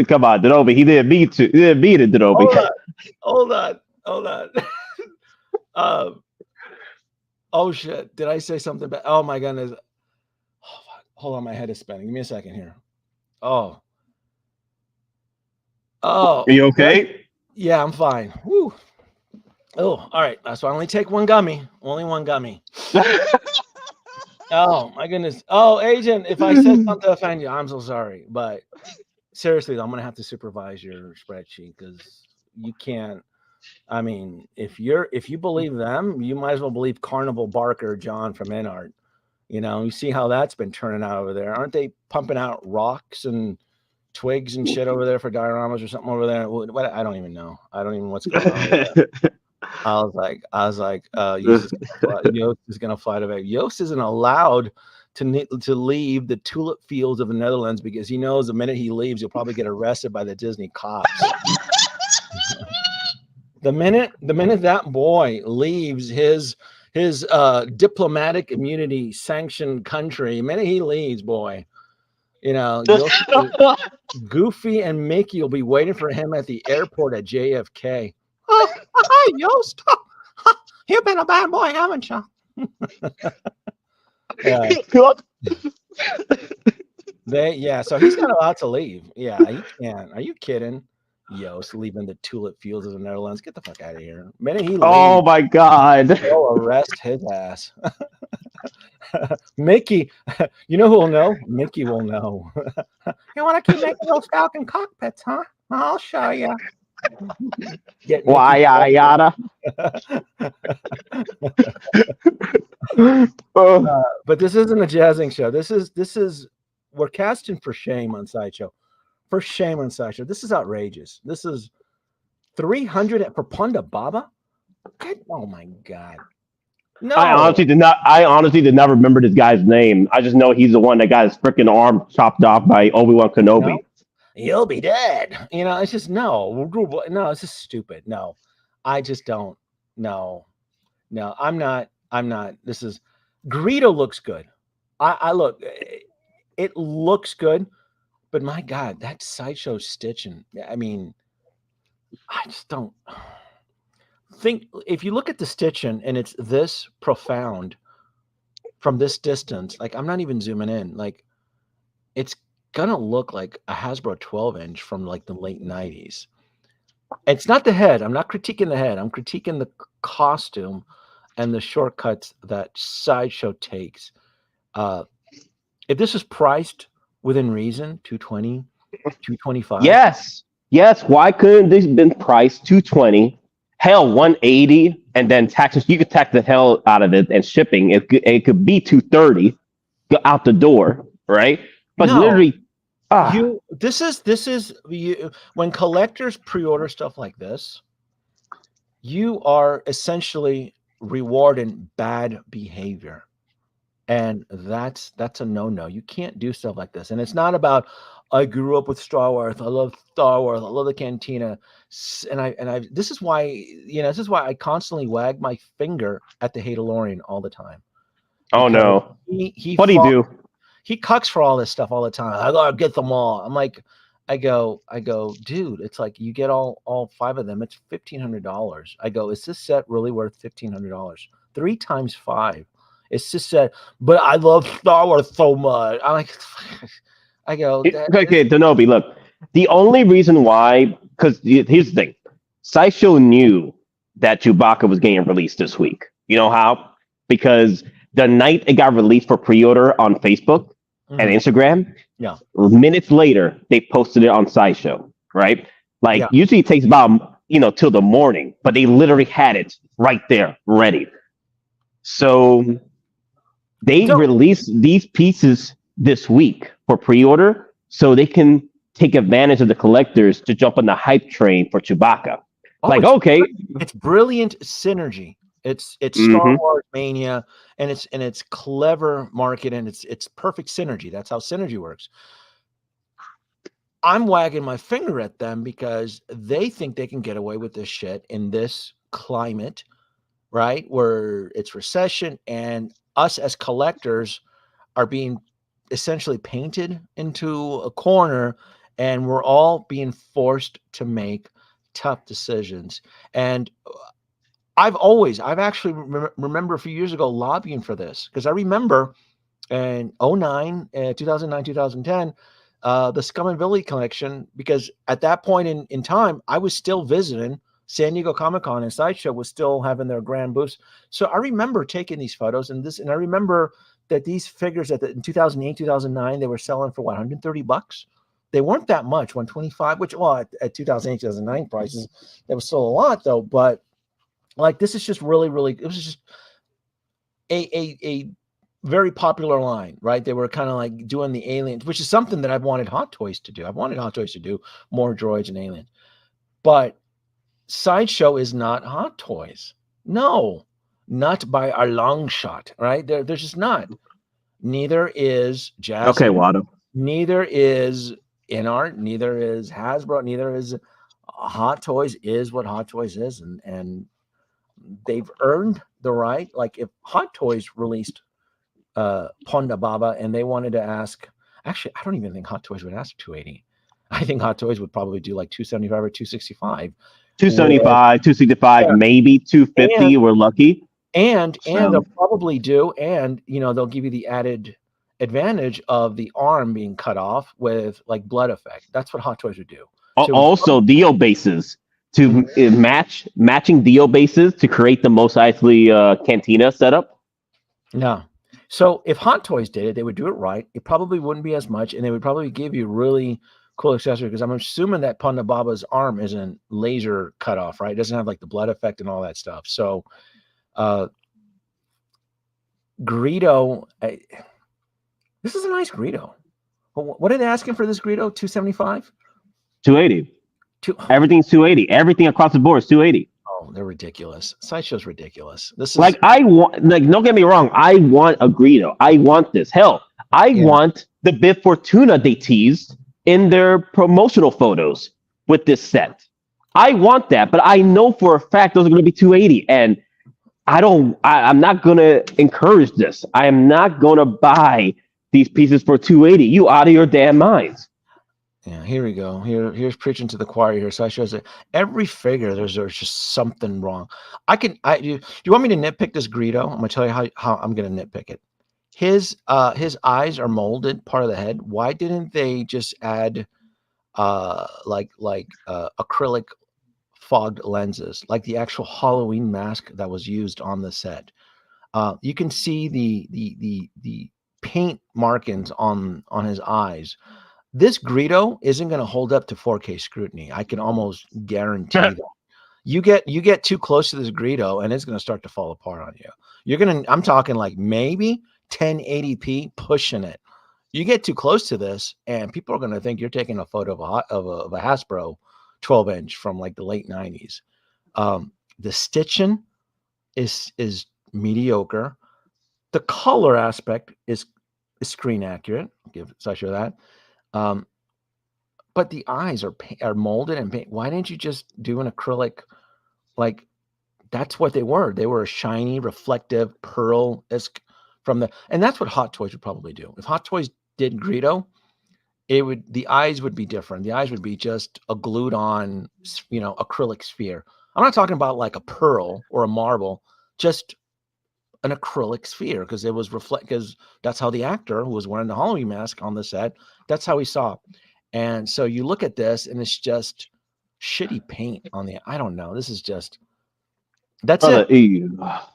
come on, Danoby. He didn't mean to. He didn't mean it, Danoby. Hold on. Oh shit! Did I say something bad? Oh my goodness! Oh, hold on, my head is spinning. Give me a second here. Oh. Are you okay? Yeah, I'm fine. Woo. Oh, all right. So I only take one gummy. Only one gummy. Oh my goodness. Oh, Agent, if I said something to offend you, I'm so sorry. But seriously, though, I'm gonna have to supervise your spreadsheet because you can't. I mean, if you believe them, you might as well believe Carnival Barker John from Enart. You know, you see how that's been turning out over there. Aren't they pumping out rocks and twigs and shit over there for dioramas or something over there? What I don't even know. I don't even know what's going on over there. I was like, Yost is gonna fly to Vegas. Yost isn't allowed to leave the tulip fields of the Netherlands because he knows the minute he leaves, he'll probably get arrested by the Disney cops. The minute that boy leaves his diplomatic immunity sanctioned country, the minute he leaves, boy, you know, Goofy and Mickey will be waiting for him at the airport at JFK. Oh, hi, Yost. You've been a bad boy, haven't you? So he's not allowed to leave. Yeah, he can't. Are you kidding? Yost leaving the tulip fields of the Netherlands. Get the fuck out of here. Minute he leaves, oh my God. they'll arrest his ass. Mickey, you know who will know? Mickey will know. You want to keep making those Falcon cockpits, huh? I'll show you. Why yada? But this isn't a jazzing show. This is we're casting for shame on Sideshow. For shame on Sideshow. This is outrageous. This is 300 for Punda Baba. Oh my God. No, I honestly did not remember this guy's name. I just know he's the one that got his freaking arm chopped off by Obi-Wan Kenobi. No, he'll be dead. You know, it's just no, it's just stupid. No, I just don't. No, I'm not. This is Greedo looks good. I look, it looks good, but my God, that Sideshow stitching. I mean, I just don't think if you look at the stitching and it's this profound from this distance, like I'm not even zooming in, like it's gonna look like a Hasbro 12-inch from like the late 90s. It's not the head. I'm not critiquing the head. I'm critiquing the costume and the shortcuts that Sideshow takes. If this is priced within reason, 220, 225. Yes. Why couldn't this been priced 220? Hell, 180, and then taxes. You could tax the hell out of it, and shipping. It could be 230 out the door, right? But No. literally, This is when collectors pre-order stuff like this, you are essentially rewarding bad behavior, and that's a no-no. You can't do stuff like this. And it's not about I grew up with Star Wars. I love Star Wars. I love the Cantina, and I. This is why I constantly wag my finger at the Hatalorian all the time. oh no, What do you do? He cucks for all this stuff all the time. I gotta get them all. I'm like, I go, dude, it's like you get all 5 of them. It's $1,500. I go, is this set really worth $1,500? 3 times 5. It's just set, but I love Star Wars so much. I'm like, I go, Okay, Danoby, look, the only reason why, because here's the thing, Sideshow knew that Chewbacca was getting released this week. You know how? Because the night it got released for pre-order on Facebook and Instagram, minutes later, they posted it on Sideshow, right? Like, usually it takes about, till the morning, but they literally had it right there, ready. So they released these pieces this week for pre-order so they can take advantage of the collectors to jump on the hype train for Chewbacca. It's brilliant synergy. It's Star Wars mania, and it's clever marketing. It's perfect synergy. That's how synergy works. I'm wagging my finger at them because they think they can get away with this shit in this climate, right? Where it's recession, and us as collectors are being essentially painted into a corner, and we're all being forced to make tough decisions. And I've actually remember a few years ago lobbying for this, because I remember in 2009, 2010, the Scum and Villainy collection, because at that point in time, I was still visiting San Diego Comic-Con, and Sideshow was still having their grand booths. So I remember taking these photos, and I remember that these figures in 2008, 2009, they were selling for what, $130? They weren't that much, 125, which at 2008, 2009 prices, that was still a lot though. But like this is just really, really, it was just a very popular line, right? They were kind of like doing the aliens, which is something that I've wanted Hot Toys to do. I've wanted Hot Toys to do more droids and aliens. But Sideshow is not Hot Toys. No, not by a long shot, right? They're just not. Neither is Jazz. Okay, Watto. Neither is InArt. Neither is Hasbro. Neither is Hot Toys is what Hot Toys is. And they've earned the right. Like if Hot Toys released Ponda Baba and they wanted to ask, actually, I don't even think Hot Toys would ask 280. I think Hot Toys would probably do like 275 or 265. 275, 265, maybe 250. We're lucky. And they'll probably do, and they'll give you the added advantage of the arm being cut off with like blood effect. That's what Hot Toys would do. So also, Dio bases to matching Dio bases to create the Mos Eisley Cantina setup. No. So if Hot Toys did it, they would do it right. It probably wouldn't be as much, and they would probably give you really cool accessory, because I'm assuming that Ponda Baba's arm isn't laser cut off, right? It doesn't have like the blood effect and all that stuff. So Greedo, this is a nice Greedo. What are they asking for this Greedo? 275? 280. Everything's 280. Everything across the board is 280. Oh, they're ridiculous. Sideshow's ridiculous. This is like, I want, like, don't get me wrong, I want a Greedo. I want this. Hell, I want the Bib Fortuna they teased in their promotional photos with this set. I want that, but I know for a fact those are going to be 280, and I'm not going to encourage this. I am not going to buy these pieces for 280. You out of your damn minds. Yeah, here we go. Here's preaching to the choir here. So I shows it. Every figure, there's just something wrong. Do you want me to nitpick this Greedo? I'm gonna tell you how I'm gonna nitpick it. His eyes are molded, part of the head. Why didn't they just add acrylic fogged lenses, like the actual Halloween mask that was used on the set? You can see the paint markings on his eyes. This Greedo isn't going to hold up to 4K scrutiny. I can almost guarantee that. You get too close to this Greedo, and it's going to start to fall apart on you. I'm talking like maybe 1080p, pushing it. You get too close to this, and people are going to think you're taking a photo of a Hasbro 12-inch from like the late 90s. The stitching is mediocre. The color aspect is screen accurate. I'll give Sideshow that. But the eyes are molded and paint. Why didn't you just do an acrylic? Like, that's what they were. They were a shiny, reflective pearl-esque and that's what Hot Toys would probably do. If Hot Toys did Greedo, the eyes would be different. The eyes would be just a glued on, acrylic sphere. I'm not talking about like a pearl or a marble, just an acrylic sphere, because it was because that's how the actor who was wearing the Halloween mask on the set, that's how he saw. And so you look at this and it's just shitty paint on the, I don't know. This is just, that's it.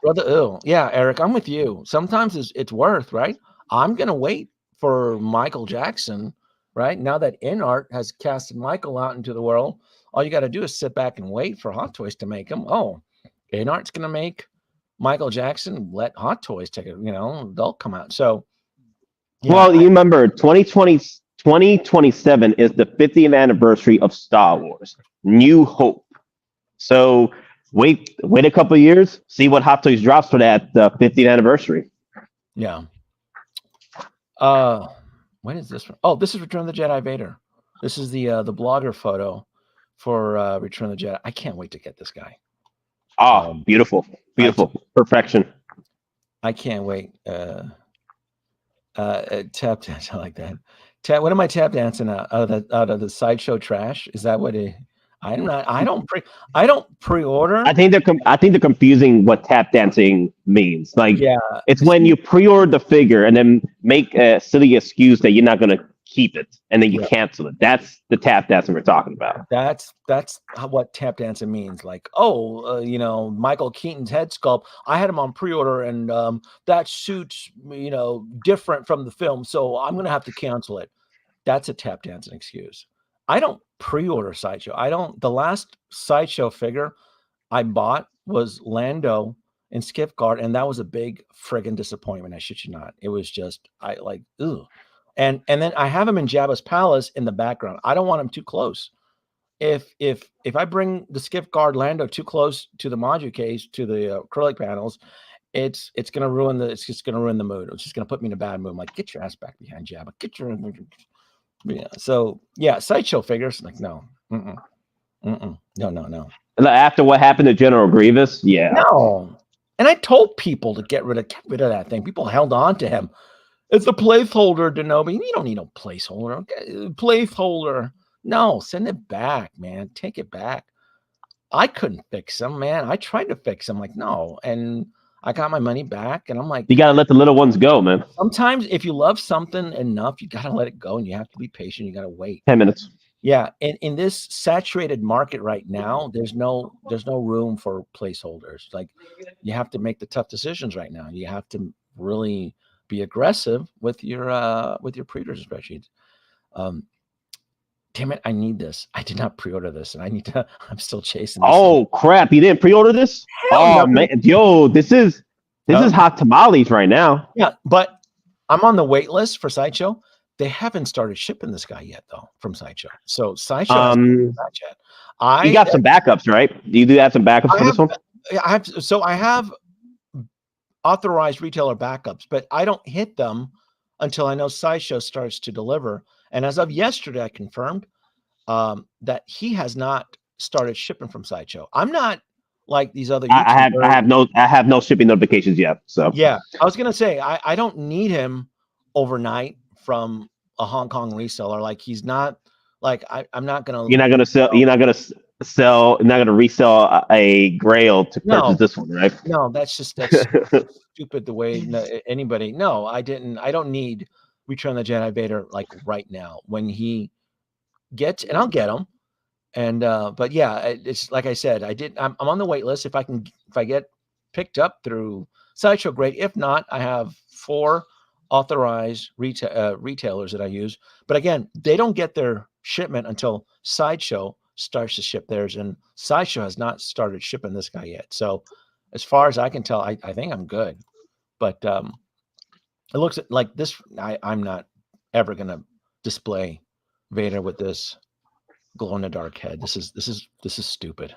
Brother, ew. Yeah, Eric, I'm with you. Sometimes it's worth, right? I'm going to wait for Michael Jackson, right? Now that InArt has casted Michael out into the world, all you got to do is sit back and wait for Hot Toys to make him. Oh, InArt's going to make Michael Jackson, let Hot Toys take it, they'll come out. So, well, you remember 2027 is the 50th anniversary of Star Wars, New Hope. So wait a couple of years, see what Hot Toys drops for that 50th anniversary. Yeah. When is this one? Oh, this is Return of the Jedi Vader. This is the blogger photo for Return of the Jedi. I can't wait to get this guy. Oh, beautiful. Perfection. I can't wait. Tap dance, I like that. What am I tap dancing out of the Sideshow trash? Is that what I don't pre-order. I think they're confusing what tap dancing means. Like, yeah, it's when you pre-order the figure and then make a silly excuse that you're not going to keep it, and then you cancel it. That's the tap dancing we're talking about. That's what tap dancing means. Like, Michael Keaton's head sculpt, I had him on pre-order, and that suit's different from the film, so I'm gonna have to cancel it. that's a tap dancing excuse. I don't pre-order Sideshow. I don't. The last Sideshow figure I bought was Lando and Skip Guard, and that was a big friggin' disappointment. I shit you not. It was just I like ugh. And then I have him in Jabba's palace in the background. I don't want him too close. If I bring the Skip Guard Lando too close to the module case to the acrylic panels, it's gonna ruin the mood. It's just gonna put me in a bad mood. I'm like, get your ass back behind Jabba. Get your yeah. So yeah, Sideshow figures like no, no. After what happened to General Grievous, yeah. No. And I told people to get rid of that thing. People held on to him. It's a placeholder, Danoby. You don't need no placeholder. Okay? Placeholder. No, send it back, man. Take it back. I couldn't fix him, man. I tried to fix him. Like, no. And I got my money back. And I'm like, you gotta let the little ones go, man. Sometimes if you love something enough, you gotta let it go and you have to be patient. You gotta wait. 10 minutes. Yeah, in this saturated market right now, there's no room for placeholders. Like you have to make the tough decisions right now. You have to really be aggressive with your pre-orders spreadsheets. Damn it, I need this. I did not pre-order this, and I'm still chasing this. Oh crap, you didn't pre-order this? Hell no. Man, yo, this is hot tamales right now. Yeah, but I'm on the wait list for Sideshow. They haven't started shipping this guy yet, though, from Sideshow. So Sideshow hasn't that yet. You got some backups, right? You do have some backups for this one? I have authorized retailer backups, but I don't hit them until I know Sideshow starts to deliver. And as of yesterday, I confirmed that he has not started shipping from Sideshow. I'm not like these other YouTubers. I have no shipping notifications yet. So yeah, I was gonna say I don't need him overnight from a Hong Kong reseller. Like he's not like I'm not gonna. You're not gonna resell a Grail to purchase this one, right? No, that's stupid. The way anybody. No, I didn't. I don't need Return of the Jedi Vader like right now. When he gets, and I'll get him. And but yeah, it's like I said, I'm on the wait list. If I get picked up through Sideshow, great. If not, I have 4 authorized retailers that I use. But again, they don't get their shipment until Sideshow starts to ship theirs, and Sideshow has not started shipping this guy yet. So as far as I can tell, I think I'm good. But it looks like this. I'm not ever gonna display Vader with this glow in the dark head. This is stupid.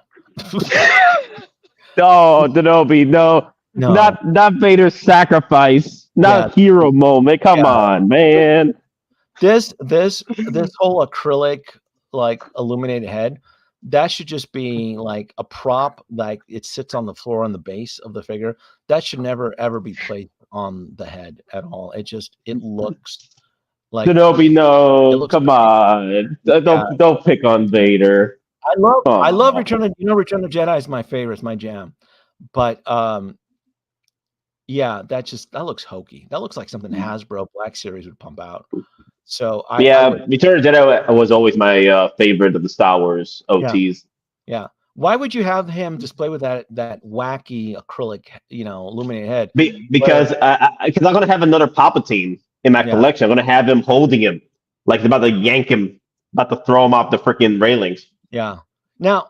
No, Danoby, no. Not Vader's sacrifice, not hero moment. Come on, man. This whole acrylic like illuminated head, that should just be like a prop, like it sits on the floor on the base of the figure. That should never ever be placed on the head at all. It looks like Danoby, no, come on. Don't pick on Vader. I love Return of Jedi is my favorite, it's my jam. But yeah, that looks hokey. That looks like something Hasbro Black Series would pump out. So Return of Jedi was always my favorite of the Star Wars OTs. Yeah. Why would you have him display with that wacky acrylic, illuminated head? Because I'm gonna have another Palpatine in my collection. I'm gonna have him holding him, like about to yank him, about to throw him off the freaking railings. Yeah. Now,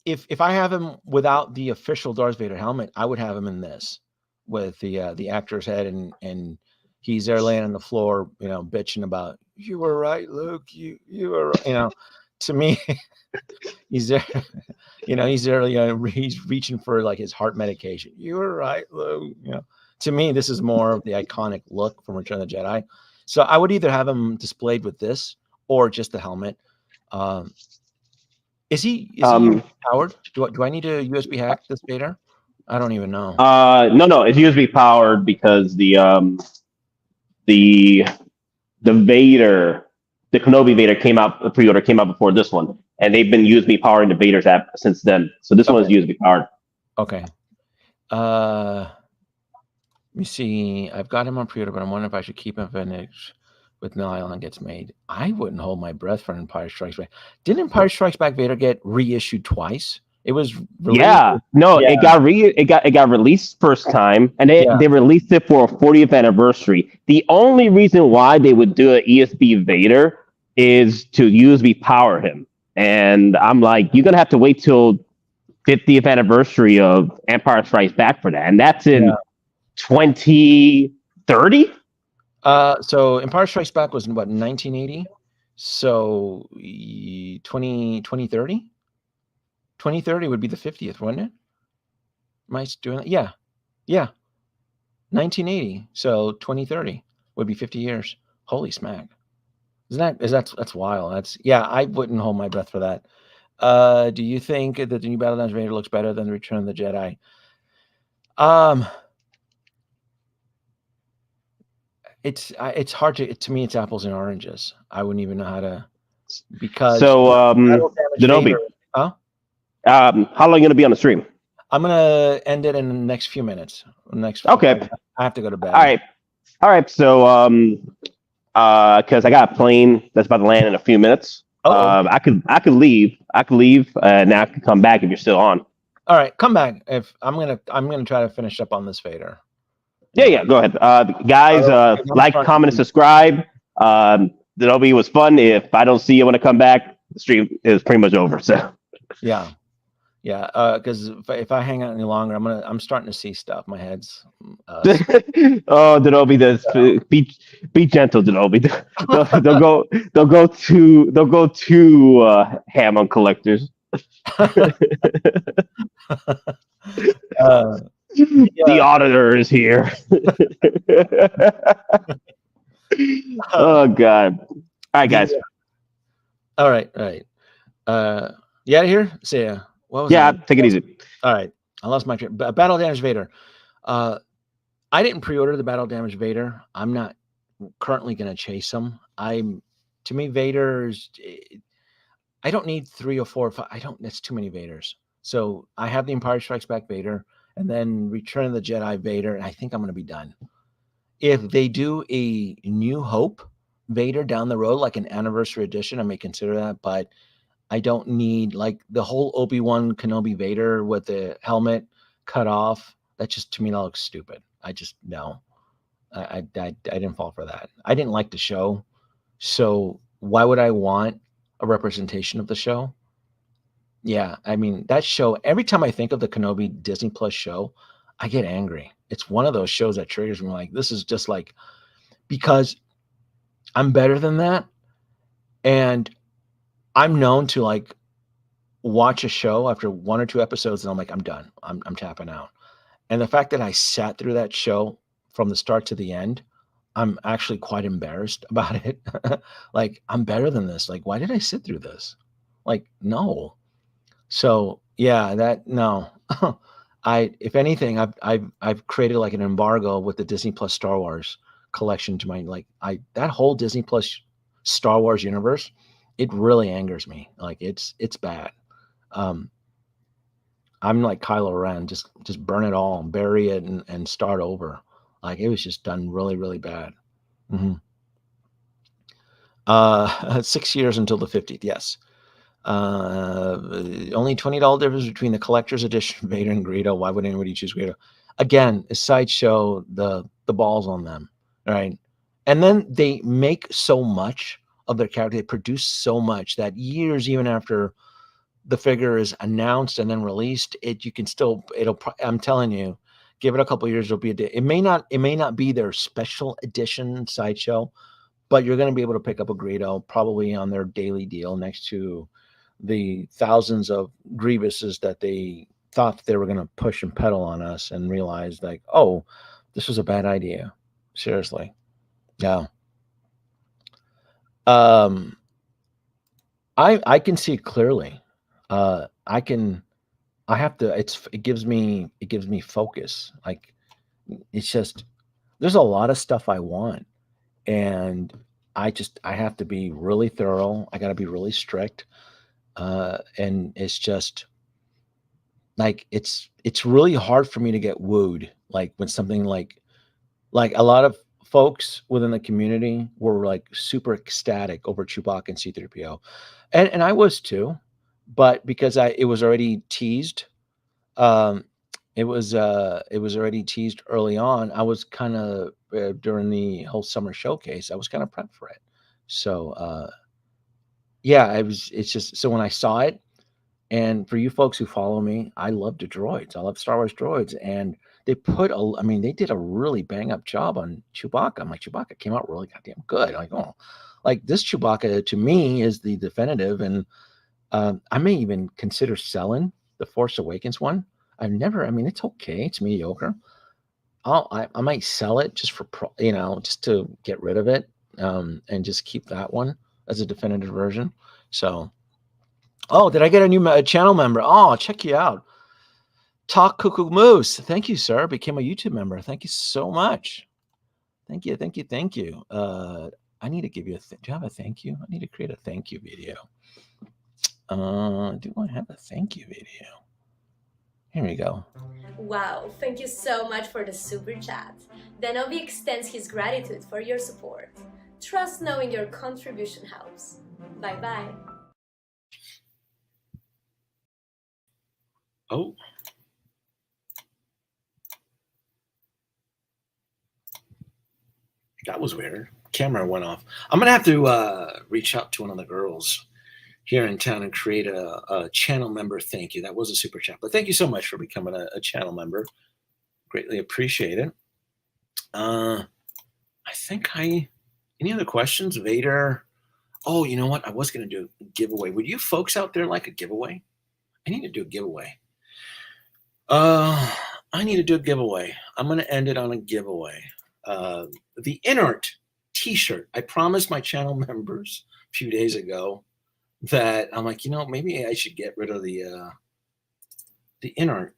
if I have him without the official Darth Vader helmet, I would have him in this with the actor's head, and he's there laying on the floor, bitching about, you were right, Luke. You were right. To me, he's there. He's there. He's reaching for like his heart medication. You were right, Luke. To me, this is more of the iconic look from Return of the Jedi. So I would either have him displayed with this or just the helmet. Is he powered? Do I need to USB hack this Vader? I don't even know. No, it's USB powered because the Vader, the Kenobi Vader the pre-order came out before this one, and they've been USB powering the Vader's app since then. So this one is USB powered. Okay. Let me see. I've got him on pre-order, but I'm wondering if I should keep him with nylon gets made. I wouldn't hold my breath for Empire Strikes Back. Didn't Empire Strikes Back Vader get reissued twice? It was released. Yeah, no, Yeah. it got released first time, and Yeah. they released it for a 40th anniversary. The only reason why they would do an ESB Vader is to USB power him, and I'm like, you're gonna have to wait till 50th anniversary of Empire Strikes Back for that, and that's in 2030. So Empire Strikes Back was in what, 1980? So 2030? 2030 would be the 50th, wouldn't it? Am I doing that? Yeah. Yeah. 1980. So 2030 would be 50 years. Holy smack. That's wild. I wouldn't hold my breath for that. Do you think that the new Battle Damage Vader looks better than the Return of the Jedi? It's hard to me, it's apples and oranges. I wouldn't even know how to, because So, Battle Damage Danoby, Vader, huh? how long are you gonna be on the stream? I'm gonna end it in the next few minutes. Okay. I have to go to bed. All right. So, because I got a plane that's about to land in a few minutes. I could leave. Now I can come back if you're still on. All right, come back. If I'm gonna try to finish up on this Vader. Yeah. Go ahead, guys. Like, comment, and subscribe. Danoby was fun. If I don't see you when I come back, the stream is pretty much over. So. Yeah. Because if I hang out any longer, I'm starting to see stuff. My head's. Oh, Danoby, be gentle, Danoby. They'll go too ham on collectors. The auditor is here. Oh God! All right, guys. All right. You out of here? See ya. What was that? Take it easy. All right. I lost my train. Battle Damage Vader. I didn't pre-order the Battle Damage Vader. I'm not currently going to chase them. To me, Vader's. I don't need 3 or 4 or 5. That's too many Vaders. So I have the Empire Strikes Back Vader, and then Return of the Jedi Vader, and I think I'm going to be done. If they do a New Hope Vader down the road, like an anniversary edition, I may consider that, but I don't need like the whole Obi-Wan Kenobi Vader with the helmet cut off. That just, to me, that looks stupid. I just, no. I didn't fall for that. I didn't like the show. So why would I want a representation of the show? Yeah, I mean, that show, every time I think of the Kenobi Disney Plus show, I get angry. It's one of those shows that triggers me, like, this is just like, because I'm better than that. And I'm known to like watch a show after 1 or 2 episodes and I'm like, I'm done. I'm tapping out. And the fact that I sat through that show from the start to the end, I'm actually quite embarrassed about it. Like, I'm better than this. Like, why did I sit through this? Like, no. So yeah, no. If anything, I've created like an embargo with the Disney Plus Star Wars collection to my, that whole Disney Plus Star Wars universe. It really angers me. Like, it's bad. I'm like Kylo Ren, just burn it all, bury it, and start over. Like, it was just done really, really bad. 6 years until the 50th. Yes. Only $20 difference between the collector's edition Vader and Greedo. Why would anybody choose Greedo? Again, a Sideshow, the balls on them, right? And then they make so much of their character. They produce so much that years, even after the figure is announced and then released, I'm telling you, give it a couple years, it'll be it may not be their special edition Sideshow, but you're going to be able to pick up a Greedo probably on their daily deal next to the thousands of Grievouses that they thought they were going to push and peddle on us, and realized, like, oh, this was a bad idea. Seriously. Yeah. I can see clearly. It gives me focus. Like, it's just, there's a lot of stuff I want, and I have to be really thorough. I got to be really strict. And it's just like, it's really hard for me to get wooed. Like, when something like a lot of folks within the community were like super ecstatic over Chewbacca and C-3PO. And I was too, but because it was already teased, um, it was already teased early on. I was kind of during the whole summer showcase, I was kind of prepped for it. So yeah, it's just so when I saw it, and for you folks who follow me, I love the droids. I love Star Wars droids, and they I mean, they did a really bang up job on Chewbacca. I'm like, Chewbacca came out really goddamn good. Like, oh, like this Chewbacca to me is the definitive, and I may even consider selling the Force Awakens one. I've never. I mean, it's okay. It's mediocre. I might sell it just for just to get rid of it, and just keep that one as a definitive version. So, oh, did I get a new channel member? Oh, check you out. Talk Cuckoo Moose. Thank you, sir. Became a YouTube member. Thank you so much. Thank you. Thank you. Thank you. I need to give you do you have a thank you? I need to create a thank you video. Do I have a thank you video? Here we go. Wow, thank you so much for the super chat. Danoby extends his gratitude for your support. Trust knowing your contribution helps. Bye-bye. Oh. That was weird. Camera went off. I'm going to have to reach out to one of the girls here in town and create a channel member thank you. That was a super chat. But thank you so much for becoming a channel member. Greatly appreciate it. I think any other questions? Vader. Oh, you know what? I was going to do a giveaway. Would you folks out there like a giveaway? I need to do a giveaway. I need to do a giveaway. I'm going to end it on a giveaway. The Inart t-shirt. I promised my channel members a few days ago that I'm like, maybe I should get rid of the Inart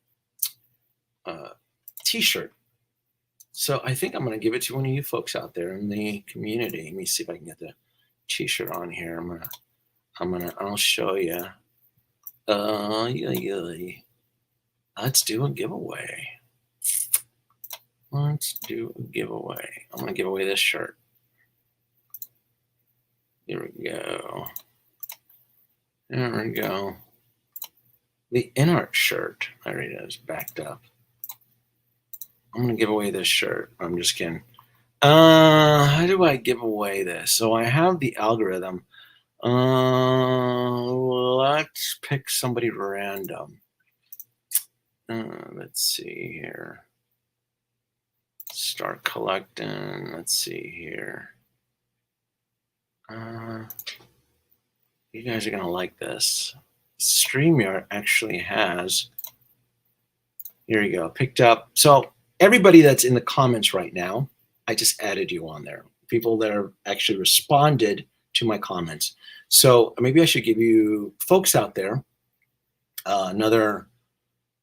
t-shirt. So I think I'm going to give it to one of you folks out there in the community. Let me see if I can get the t-shirt on here. I'll show you. Let's do a giveaway. Let's do a giveaway. I'm going to give away this shirt. Here we go. There we go. The Inart shirt. There it is, backed up. I'm going to give away this shirt. I'm just kidding. How do I give away this? So I have the algorithm. Let's pick somebody random. Let's see here. Start collecting. Let's see here. You guys are going to like this. StreamYard actually has, here you go, picked up. So everybody that's in the comments right now, I just added you on there. People that are actually responded to my comments. So maybe I should give you folks out there another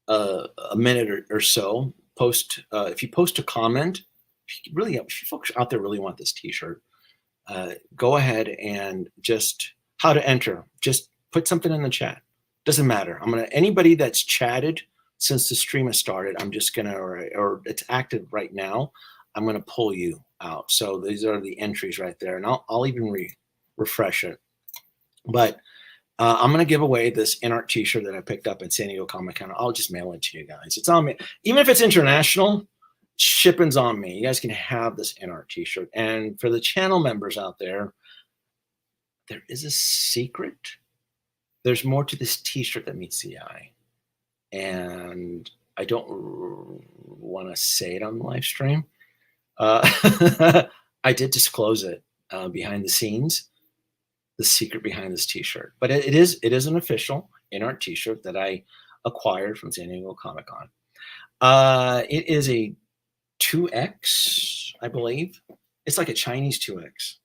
a minute or so. Post if you post a comment, if you folks out there really want this t-shirt, go ahead and just how to enter. Just put something in the chat. Doesn't matter. Anybody that's chatted since the stream has started, I'm just gonna or it's active right now. I'm gonna pull you out. So these are the entries right there, and I'll even refresh it. But I'm gonna give away this Inart t-shirt that I picked up at San Diego Comic-Con. I'll just mail it to you guys. It's on me. Even if it's international, shipping's on me. You guys can have this Inart t-shirt. And for the channel members out there, there is a secret. There's more to this t-shirt that meets the eye. And I don't want to say it on the live stream. I did disclose it behind the scenes, the secret behind this t-shirt. But it is an official Inart t-shirt that I acquired from San Diego Comic-Con. It is a 2X, I believe. It's like a Chinese 2X.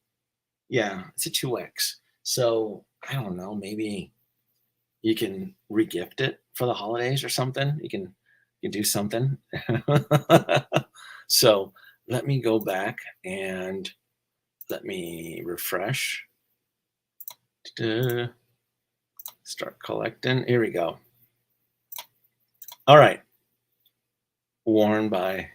Yeah, it's a 2X. So I don't know, maybe you can regift it for the holidays or something. You can do something. So let me go back and let me refresh. Start collecting. Here we go. All right. Worn by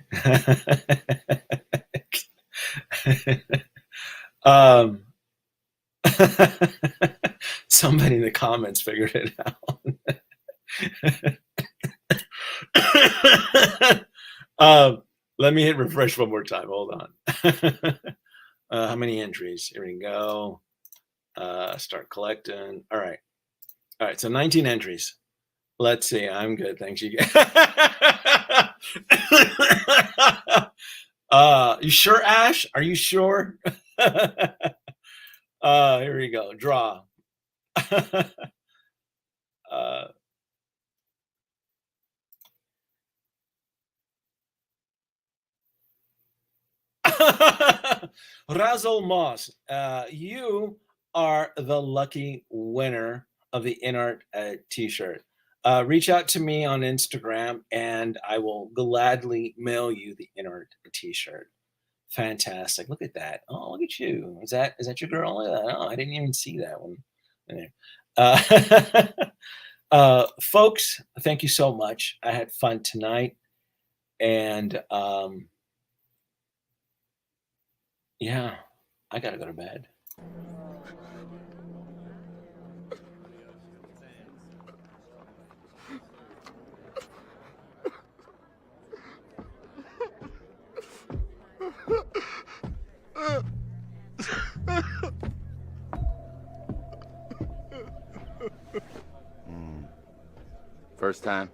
some somebody in the comments figured it out. Let me hit refresh one more time. Hold on. How many entries? Here we go. Start collecting. All right. So 19 entries. Let's see. I'm good. Thanks. You you sure, Ash? Are you sure? Here we go. Draw. Razzle Moss, you are the lucky winner of the InArt t-shirt. Reach out to me on Instagram and I will gladly mail you the InArt t-shirt. Fantastic. Look at that. Oh, look at you. Is that your girl? Oh, I didn't even see that one. Folks, thank you so much. I had fun tonight. And yeah, I gotta go to bed. First time?